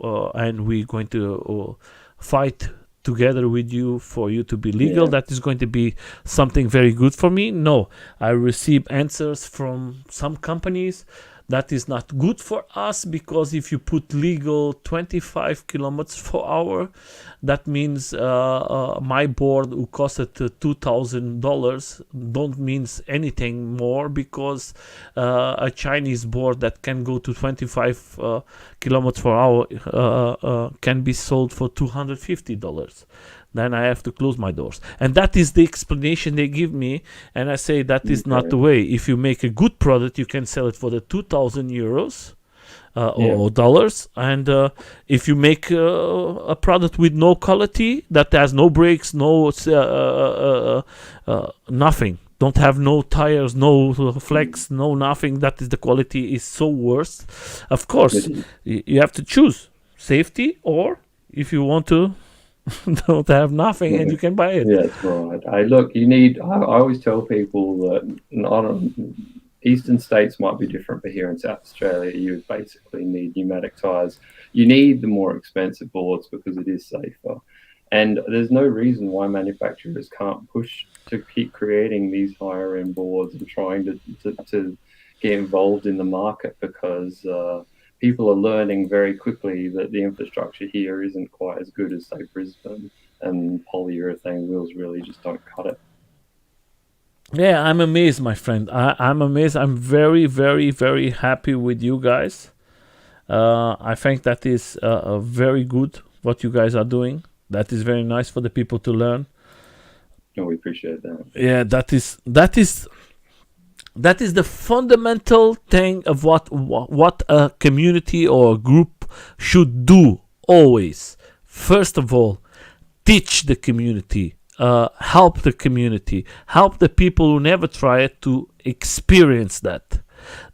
and we're going to fight together with you for you to be legal. yeah. That is going to be something very good for me. No, I receive answers from some companies that is not good for us, because if you put legal 25 kilometers per hour, that means my board who costed $2,000 don't means anything more, because a Chinese board that can go to 25 kilometers per hour can be sold for $250. Then I have to close my doors. And that is the explanation they give me. And I say that is not the Okay. way. If you make a good product, you can sell it for the 2,000 euros Yeah, or dollars. And if you make a product with no quality, that has no brakes, no nothing, don't have no tires, no flex, no nothing, that is the quality is so worse. Of it course, is. you have to choose safety, or if you want to don't have nothing and you can buy it. Yeah, that's right. I look, you need. I always tell people that not eastern states might be different, but here in South Australia, you basically need pneumatic tires. You need the more expensive boards because it is safer, and there's no reason why manufacturers can't push to keep creating these higher end boards and trying to get involved in the market, because people are learning very quickly that the infrastructure here isn't quite as good as say Brisbane, and polyurethane wheels really just don't cut it. Yeah, I'm amazed, my friend. I'm amazed. I'm very, very, very happy with you guys. I think that is very good what you guys are doing. That is very nice for the people to learn. And we appreciate that. Yeah, that is the fundamental thing of what a community or a group should do always. First of all, teach the community, help the community, help the people who never try it to experience that.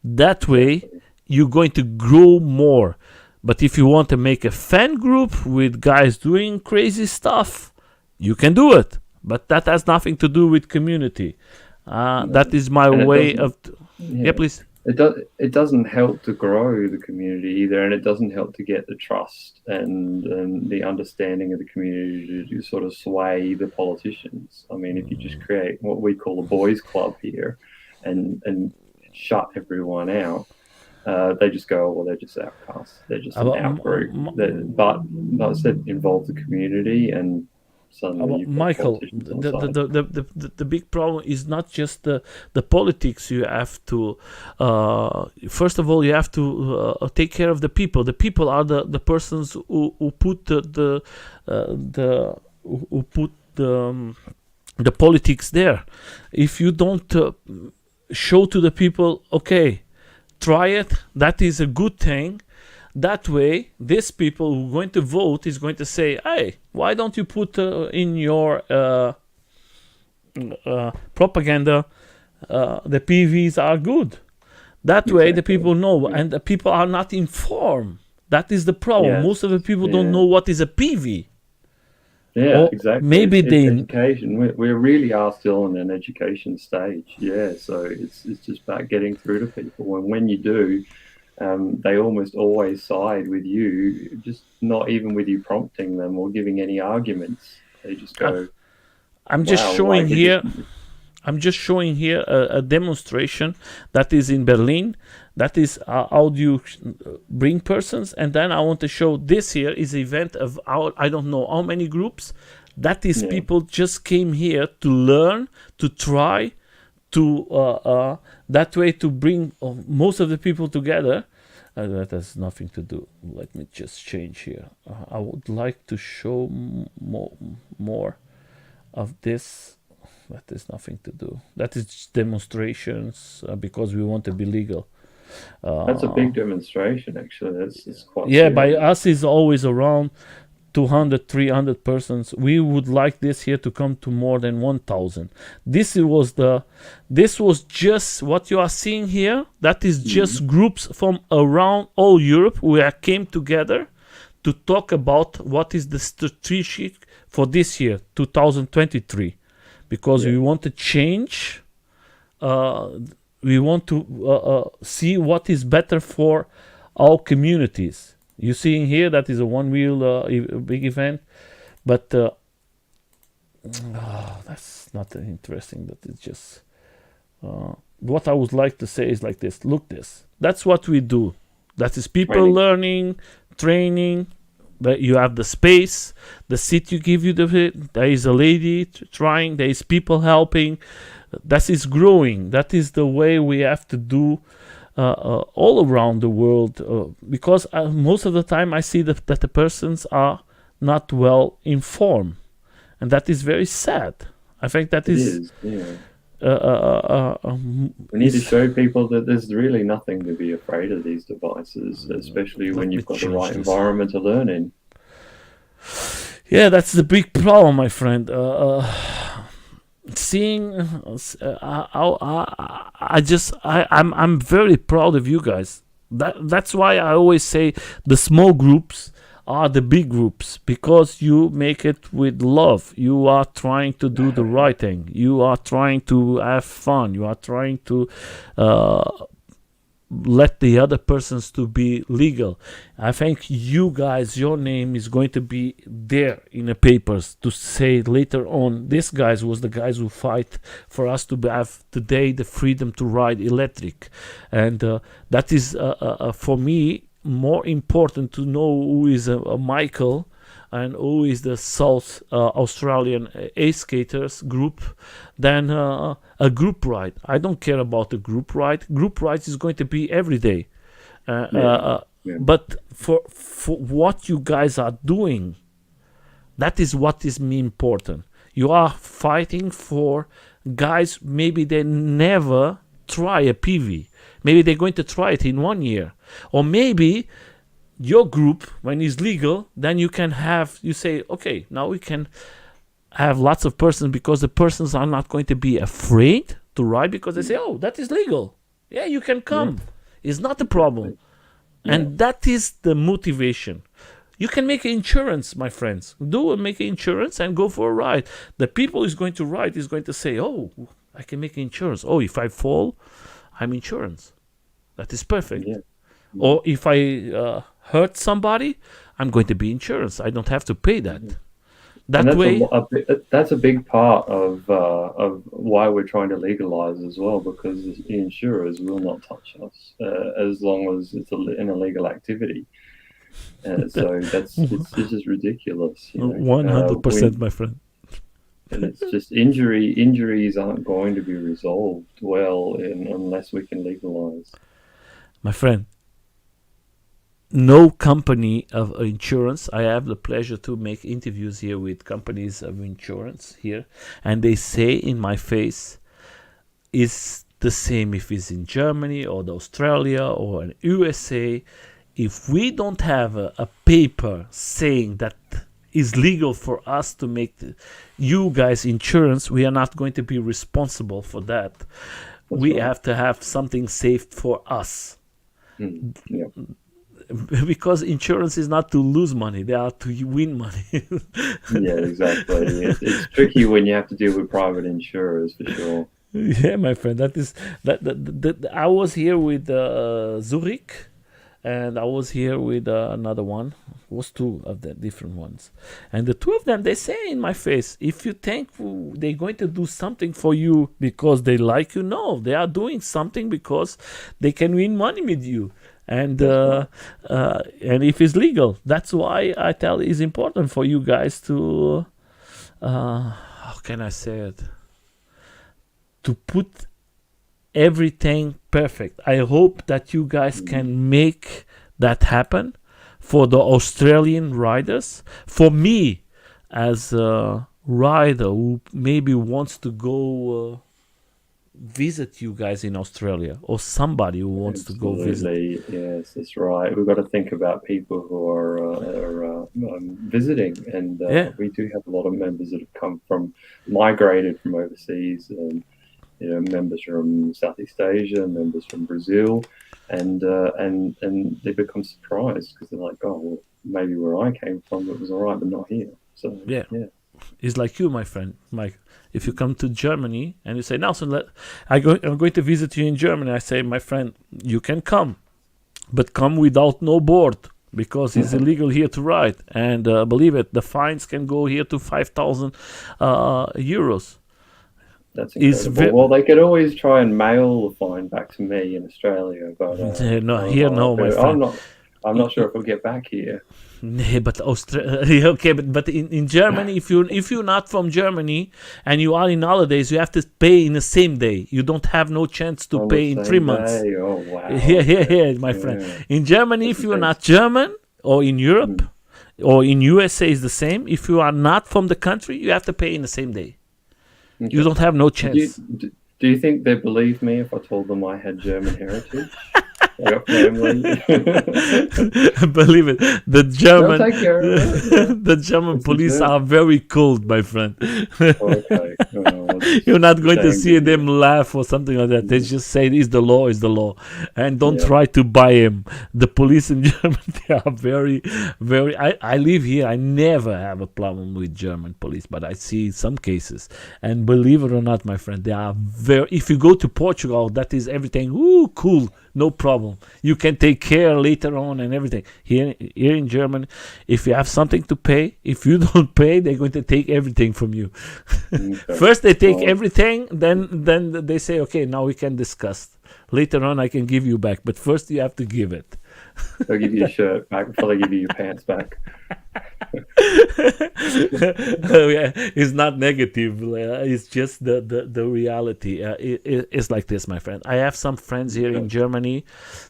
That way, Exactly. you're going to grow more. But if you want to make a fan group with guys doing crazy stuff, you can do it. But that has nothing to do with community. That No. is my And it way doesn't. of. Yeah, Yeah. please. It doesn't help to grow the community either, and it doesn't help to get the trust and the understanding of the community to sort of sway the politicians. I mean, if you just create what we call a boys' club here, and shut everyone out, they just go, well, they're just outcasts. They're just an About out group. But like I said, involve the community and suddenly you've got Michael, politicians on side. the big problem is not just the politics. You have to first of all you have to take care of the people. The people are the persons who put the who put the politics there. If you don't show to the people, okay, try it, that is a good thing. That way, these people who are going to vote is going to say, hey, why don't you put in your propaganda the PVs are good? That way, the people know, and the people are not informed. That is the problem. Yes. Most of the people don't know what is a PV. Yeah, Or exactly. maybe it's they education. We really are still in an education stage. Yeah, so it's just about getting through to people, and when you do, they almost always side with you, just not even with you prompting them or giving any arguments. They just go, I'm just "Wow, showing like it here. just- I'm just showing here a demonstration that is in Berlin. That is how do you bring persons, and then I want to show this here is an event of I don't know how many groups. That is people just came here to learn, to try, to that way to bring most of the people together. That has nothing to do. Let me just change here. I would like to show more of this. That is nothing to do. That is demonstrations because we want to be legal. That's a big demonstration, actually. That's quite By serious. us is always around 200, 300 persons. We would like this here to come to more than 1,000. This was just what you are seeing here. That is just groups from around all Europe who came together to talk about what is the strategic for this year, 2023. Because we want to change, we want to see what is better for our communities. You seeing here that is a Onewheel big event, but that's not interesting. That is just what I would like to say is like this. Look, this. That's what we do. That is people learning, training. But you have the space, the city give you there is a lady trying, there is people helping. That is growing. That is the way we have to do all around the world because most of the time I see that the persons are not well informed, and that is very sad. I think that is we need to show people that there's really nothing to be afraid of these devices, especially when you've got the right environment to learn in. Yeah, that's the big problem, my friend. Seeing, I'm very proud of you guys. That's why I always say the small groups are the big groups, because you make it with love. You are trying to do the right thing. You are trying to have fun. You are trying to let the other persons to be legal. I think you guys, your name is going to be there in the papers to say later on, these guys was the guys who fight for us to have today the freedom to ride electric. And that is for me more important to know who is a Michael and who is the South Australian skaters group than a group ride. I don't care about the group ride. Group rides is going to be every day. But for what you guys are doing, that is what is me important. You are fighting for guys, maybe they never try a PV. Maybe they're going to try it in 1 year. Or maybe your group, when it's legal, then you can have, you say, okay, now we can have lots of persons, because the persons are not going to be afraid to ride, because they say, oh, that is legal. Yeah, you can come. It's not a problem. And that is the motivation. You can make insurance, my friends. Make insurance and go for a ride. The people is going to ride is going to say, oh, I can make insurance. Oh, if I fall, I'm insurance. That is perfect. Or if I hurt somebody, I'm going to be insurance. I don't have to pay that. That way, that's a big part of why we're trying to legalize as well, because the insurers will not touch us as long as it's an illegal activity. So it's just ridiculous. 100%, my friend. And it's just injuries aren't going to be resolved well unless we can legalize. My friend, no company of insurance. I have the pleasure to make interviews here with companies of insurance here, and they say in my face, is the same if it's in Germany or Australia or in USA. If we don't have a paper saying that is legal for us to make you guys insurance, we are not going to be responsible for that. We have to have something saved for us. Yeah. Because insurance is not to lose money, they are to win money. Yeah, exactly. It's tricky when you have to deal with private insurers, for sure. Yeah, my friend, that I was here with Zurich, and I was here with another one. It was two of the different ones, and the two of them, they say in my face, if you think they're going to do something for you because they like you, no, they are doing something because they can win money with you. And if it's legal, that's why I tell it's important for you guys to how can I say it, to put everything perfect. I hope that you guys can make that happen for the Australian riders. For me, as a rider who maybe wants to go visit you guys in Australia, or somebody who wants to go visit. Yes, that's right. We've got to think about people who are visiting, and we do have a lot of members that have migrated from overseas, and members from Southeast Asia, members from Brazil, and they become surprised because they're like, oh, well, maybe where I came from it was all right, but not here. So yeah. It's like you, my friend Mike. If you come to Germany and you say, Nelson, I'm going to visit you in Germany, I say, my friend, you can come, but come without no board, because it's illegal here to ride. And believe it, the fines can go here to 5,000 euros. That's incredible. Well, they could always try and mail the fine back to me in Australia, but my friend. I'm not sure if we'll get back here. Nee, but but in Germany, if you're not from Germany and you are in holidays, you have to pay in the same day. You don't have no chance to pay in 3 months. Oh wow! Yeah, my friend. In Germany, if you're not German, or in Europe, or in USA, is the same. If you are not from the country, you have to pay in the same day. Okay. You don't have no chance. Do you think they believe me if I told them I had German heritage? I got family. Believe it, the German police are very cold, my friend. Okay. You're not going to see them laugh or something like that. They just say, "Is the law, and don't try to buy him." The police in Germany, they are very, very. I live here. I never have a problem with German police, but I see some cases, and believe it or not, my friend, they are very. If you go to Portugal, that is everything. Ooh, cool. No problem. You can take care later on and everything. Here in Germany, if you have something to pay, if you don't pay, they're going to take everything from you. Okay. First they take everything, then they say, okay, now we can discuss. Later on I can give you back, but first you have to give it. They'll give you your shirt back before they give you your pants back. It's not negative. It's just the reality. It's like this, my friend. I have some friends here in Germany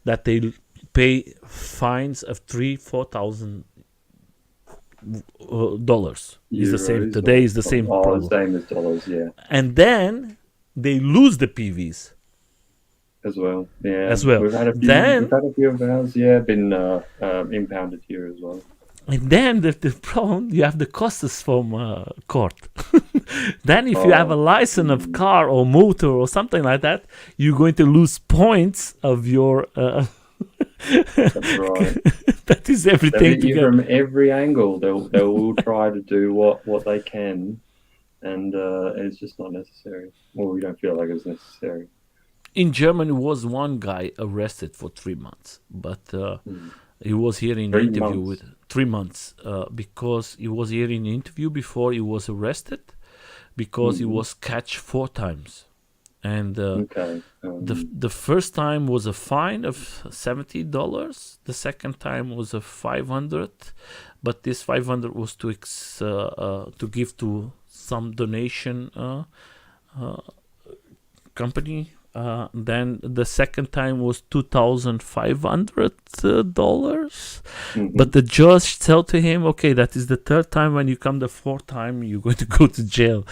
that they pay fines of $3,000-4,000. Is the same today. Is the same problem. The same as dollars, yeah. And then they lose the PVs. As well, yeah. We've had a few of ours, been impounded here as well. And then the problem, you have the costs from court. Then if you have a license of car or motor or something like that, you're going to lose points of your... That's right. That is everything. From every angle, they will try to do what they can, and it's just not necessary. Well, we don't feel like it's necessary. In Germany, was one guy arrested for 3 months, but he was here in an interview with 3 months because he was here in an interview before he was arrested, because he was catched 4 times. And the first time was a fine of $70. The second time was a $500, but this $500 was to give to some donation company. Then the second time was $2,500. But the judge told to him, okay, that is the third time. When you come the fourth time, you're going to go to jail.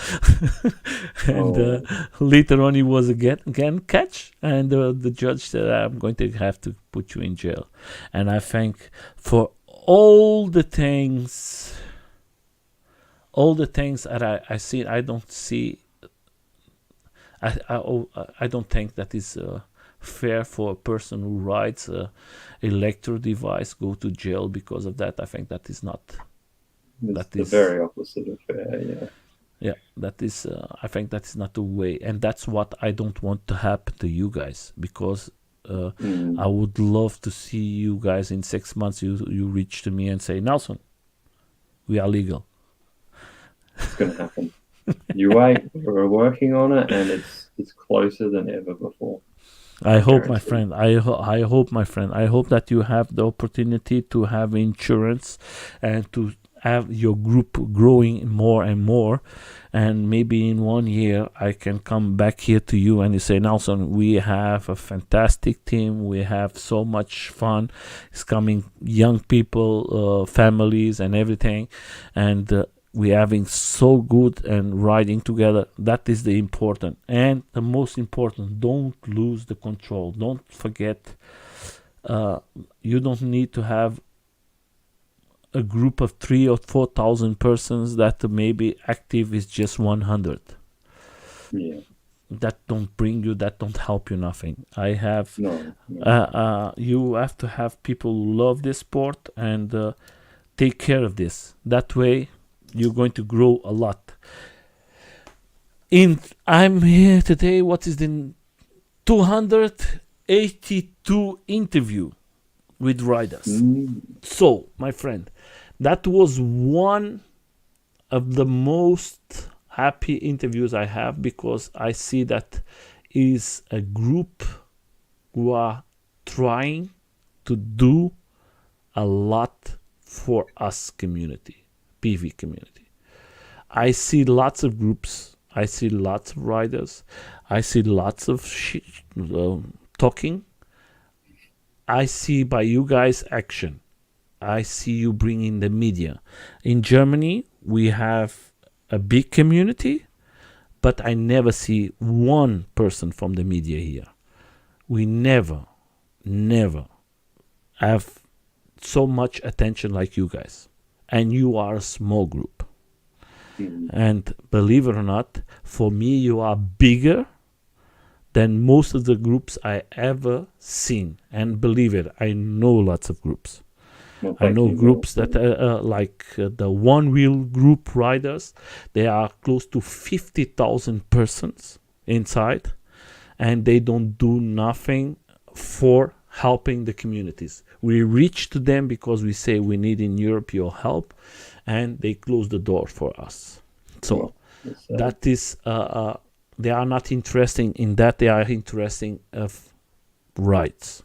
And later on, he was again catch. And the judge said, I'm going to have to put you in jail. And I think for all the things that I see, I don't see. I don't think that is fair for a person who rides a electro device go to jail because of that. I think that is not. It's the very opposite of fair. Yeah, that is. I think that is not the way, and that's what I don't want to happen to you guys, because I would love to see you guys in 6 months. You reach to me and say, Nelson, we are legal. It's going to happen. You wait. We're working on it, and it's closer than ever before. I hope, my friend. I hope, my friend. I hope that you have the opportunity to have insurance and to have your group growing more and more. And maybe in 1 year, I can come back here to you and you say, Nelson, we have a fantastic team. We have so much fun. It's coming young people, families, and everything, and we're having so good and riding together. That is the important. And the most important, don't lose the control. Don't forget, you don't need to have a group of 3,000 or 4,000 persons that maybe active is just 100. Yeah. That don't bring you, that don't help you nothing. You have to have people who love this sport and take care of this. That way, you're going to grow a lot. I'm here today. What is the 282 interview with riders? So, my friend, that was one of the most happy interviews I have, because I see that is a group who are trying to do a lot for us community. PV community. I see lots of groups. I see lots of riders. I see lots of talking. I see by you guys action. I see you bringing the media. In Germany, we have a big community, but I never see one person from the media here. We never have so much attention like you guys. And you are a small group. And believe it or not, for me, you are bigger than most of the groups I ever seen. And believe it, I know lots of groups. Well, I know groups that like the Onewheel group riders. They are close to 50,000 persons inside, and they don't do nothing for helping the communities. We reach to them because we say we need in Europe your help, and they close the door for us. So that is they are not interested in that. They are interested of rights.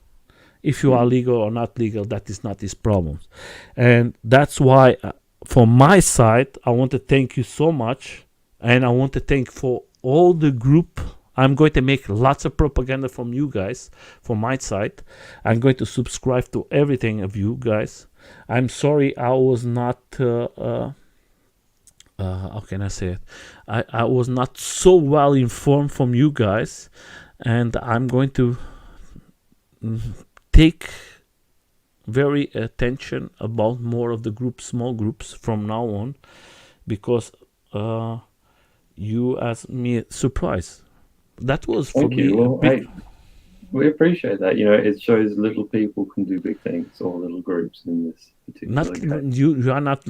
If you are legal or not legal, that is not his problem. And that's why from my side, I want to thank you so much, and I want to thank for all the group. I'm going to make lots of propaganda from you guys, from my side. I'm going to subscribe to everything of you guys. I'm sorry I was not, how can I say it? I was not so well informed from you guys. And I'm going to take very attention about more of the groups, small groups from now on. Because you asked me surprise. That was for me. Well, we appreciate that. It shows little people can do big things, or little groups in this particular case. You are not.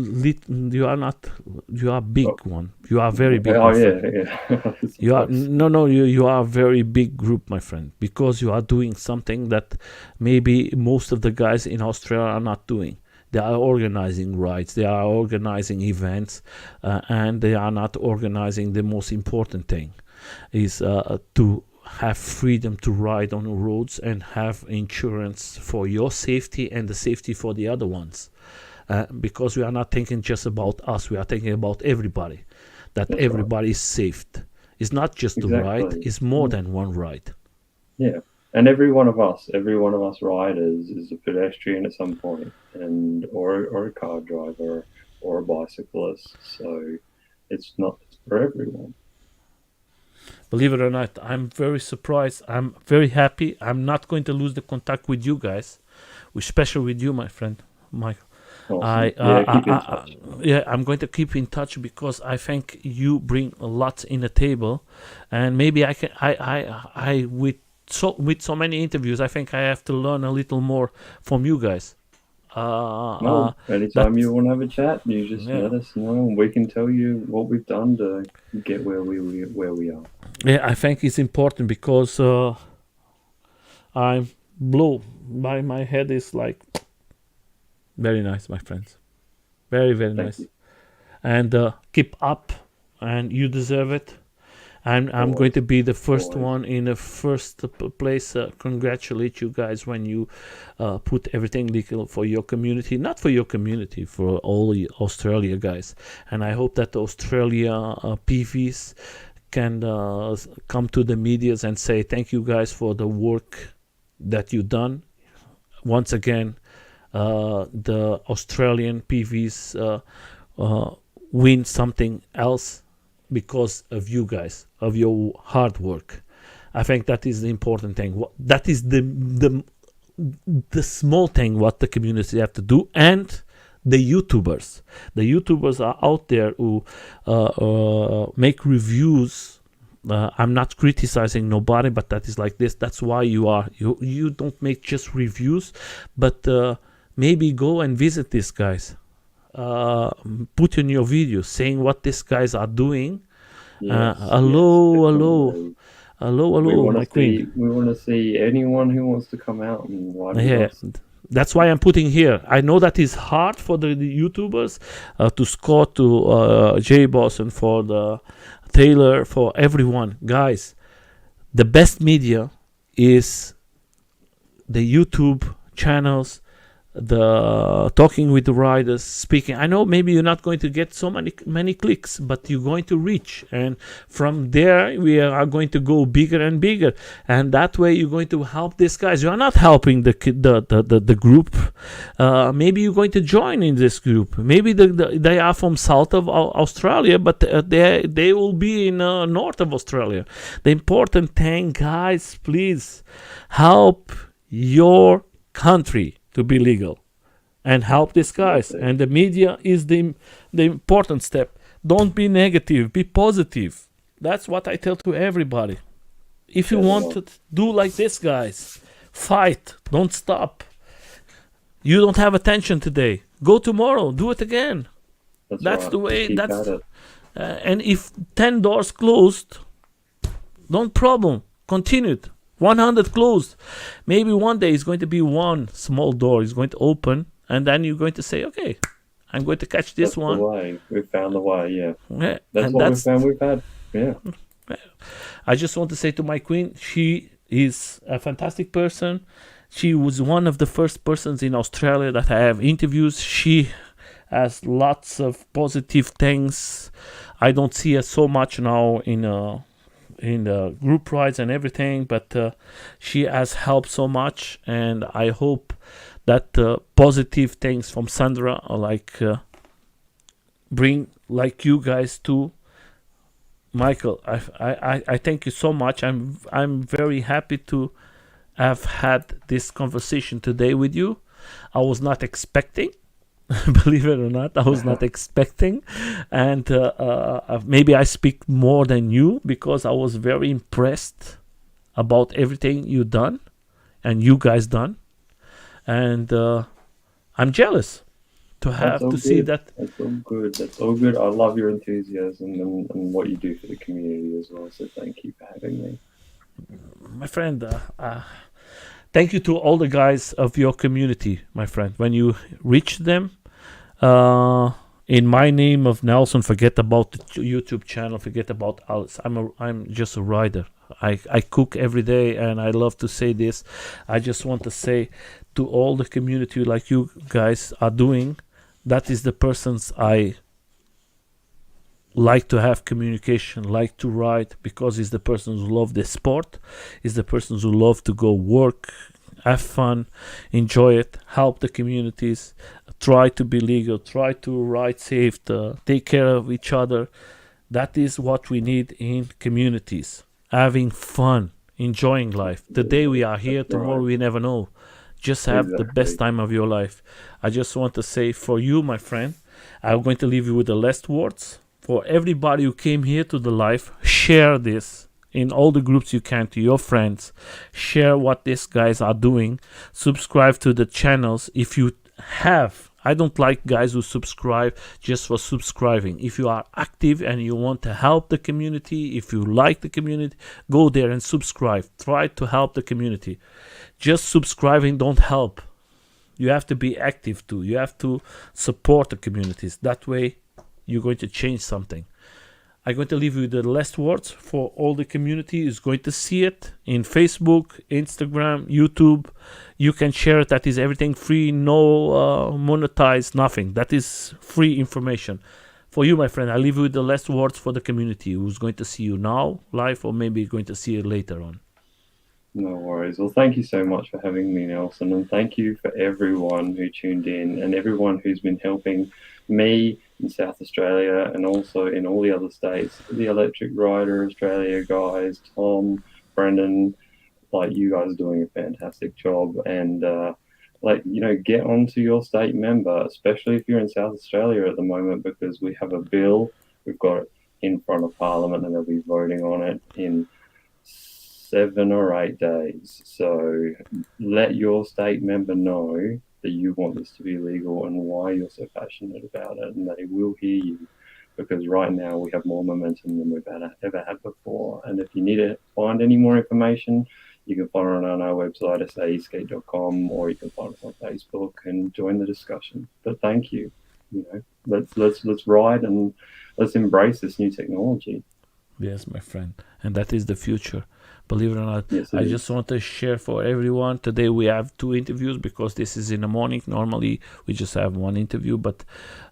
You are big one. You are very big. Oh yeah. You are You are a very big group, my friend, because you are doing something that maybe most of the guys in Australia are not doing. They are organizing rides, they are organizing events, and they are not organizing the most important thing. Is to have freedom to ride on the roads and have insurance for your safety and the safety for the other ones. Because we are not thinking just about us, we are thinking about everybody. that That's right. everybody is saved. It's not just the ride; Exactly. it's more than one ride. Yeah. And every one of us riders is a pedestrian at some point, and or a car driver or a bicyclist. So it's for everyone. Believe it or not, I'm very surprised. I'm very happy. I'm not going to lose the contact with you guys, especially with you, my friend, Michael. Awesome. Keep in touch. Yeah, I'm going to keep in touch because I think you bring a lot in the table, and maybe I can. With so many interviews, I think I have to learn a little more from you guys. Well, anytime that- you want to have a chat, you just Yeah. let us know, and we can tell you what we've done to get where we are. Yeah, I think it's important because I'm blown. My head is like very nice, my friends. Very Thank nice. you. And keep up, and you deserve it. I'm Always. going to be the first Always. one in the first place. Congratulate you guys when you put everything legal for your community, not for your community, for all the Australia guys. And I hope that the Australia PVs can come to the medias and say thank you guys for the work that you done. Once again, the Australian PVs win something else because of you guys, of your hard work. I think that is the important thing. That is the small thing what the community have to do, and the YouTubers. The YouTubers are out there who make reviews. I'm not criticizing nobody, but that is like this. That's why you don't make just reviews, but maybe go and visit these guys. Put in your video saying what these guys are doing. Yes, Hello, we my queen. We want to see anyone who wants to come out and ride with Yeah, us. that's why I'm putting here. I know that is hard for the YouTubers, to Scott, to J Boss, and for the Taylor, for everyone. Guys, the best media is the YouTube channels, the talking with the riders, speaking. I know maybe you're not going to get so many clicks, but you're going to reach, and from there we are going to go bigger and bigger, and that way you're going to help these guys. You are not helping the group. Maybe you're going to join in this group. Maybe they are from south of Australia, but they will be in north of Australia. The important thing, guys, please help your country to be legal and help these guys. And the media is the important step. Don't be negative, be positive. That's what I tell to everybody. If you want to do like this, guys, fight, don't stop. You don't have attention today, go tomorrow, do it again. That's right. the way. Keep That's at it. and if 10 doors closed, don't problem, continue it. 100 closed. Maybe one day it's going to be one small door is going to open, and then you're going to say, okay, I'm going to catch this That's one. the way. We've found the way, yeah. Yeah, That's and what we found we've had. Yeah. I just want to say to my queen, she is a fantastic person. She was one of the first persons in Australia that I have interviews. She has lots of positive things. I don't see her so much now in the group rides and everything, but she has helped so much, and I hope that positive things from Sandra are bring like you guys too. Michael, I thank you so much. I'm very happy to have had this conversation today with you. I was not expecting. Believe it or not, I was not expecting, and maybe I speak more than you because I was very impressed about everything you done and you guys done, and I'm jealous to have to see that. That's all good. That's all good. I love your enthusiasm and what you do for the community as well. So thank you for having me, my friend. Thank you to all the guys of your community, my friend. When you reach them, in my name of Nelson, forget about the YouTube channel, forget about Alice. I'm just a rider. I cook every day, and I love to say this. I just want to say to all the community like you guys are doing, that is the persons I like to have communication, like to write, because he's the person who love the sport, is the person who love to go work, have fun, enjoy it, help the communities, try to be legal, try to ride safe, take care of each other. That is what we need in communities. Having fun, enjoying life. Today we are here, tomorrow we never know. Just have the best time of your life. I just want to say for you, my friend, I'm going to leave you with the last words. For everybody who came here to the live, share this in all the groups you can to your friends. Share what these guys are doing. Subscribe to the channels if you have. I don't like guys who subscribe just for subscribing. If you are active and you want to help the community, if you like the community, go there and subscribe. Try to help the community. Just subscribing don't help. You have to be active too. You have to support the communities. That way you're going to change something. I'm going to leave you the last words for all the community is going to see it in Facebook, Instagram, YouTube. You can share it. That is everything free, no monetized, nothing. That is free information. For you, my friend, I leave you with the last words for the community who's going to see you now live or maybe going to see it later on. No worries. Well, thank you so much for having me, Nelson, and thank you for everyone who tuned in and everyone who's been helping me in South Australia and also in all the other states. The Electric Rider Australia guys, Tom, Brendan, like you guys are doing a fantastic job. And get onto your state member, especially if you're in South Australia at the moment, because we have a bill. We've got it in front of Parliament and they'll be voting on it in 7 or 8 days. So let your state member know that you want this to be legal and why you're so passionate about it, and they will hear you, because right now we have more momentum than we've ever had before. And if you need to find any more information, you can find it on our website, SAESK8.com, or you can find us on Facebook and join the discussion. But thank you. Let's ride and let's embrace this new technology. Yes, my friend, and that is the future. Believe it or not, yes, I just want to share for everyone. Today we have 2 interviews because this is in the morning. Normally we just have 1 interview, but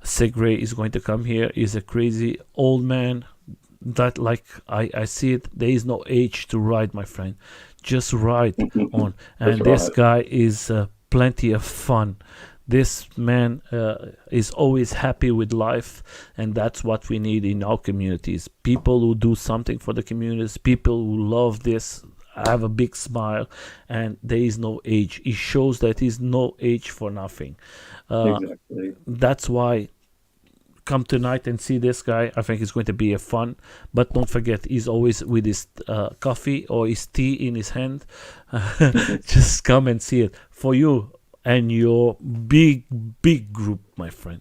Segray is going to come here. He's a crazy old man that, like I see it, there is no age to ride, my friend. Just ride on. And this guy is plenty of fun. This man is always happy with life, and that's what we need in our communities. People who do something for the communities, people who love this, have a big smile, and there is no age. It shows that there is no age for nothing. Exactly. That's why come tonight and see this guy. I think it's going to be a fun. But don't forget, he's always with his coffee or his tea in his hand. Just come and see it. For you and your big group, my friend.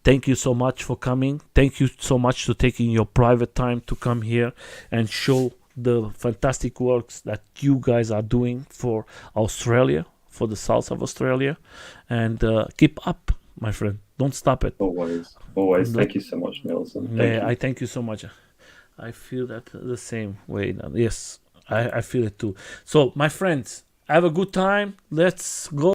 Thank you so much for coming. Thank you so much for taking your private time to come here and show the fantastic works that you guys are doing for Australia, for the south of Australia. And keep up, my friend. Don't stop it. Always. Thank you so much, Nelson. I thank you so much. I feel that the same way. Yes, I feel it too. So, my friends, have a good time. Let's go.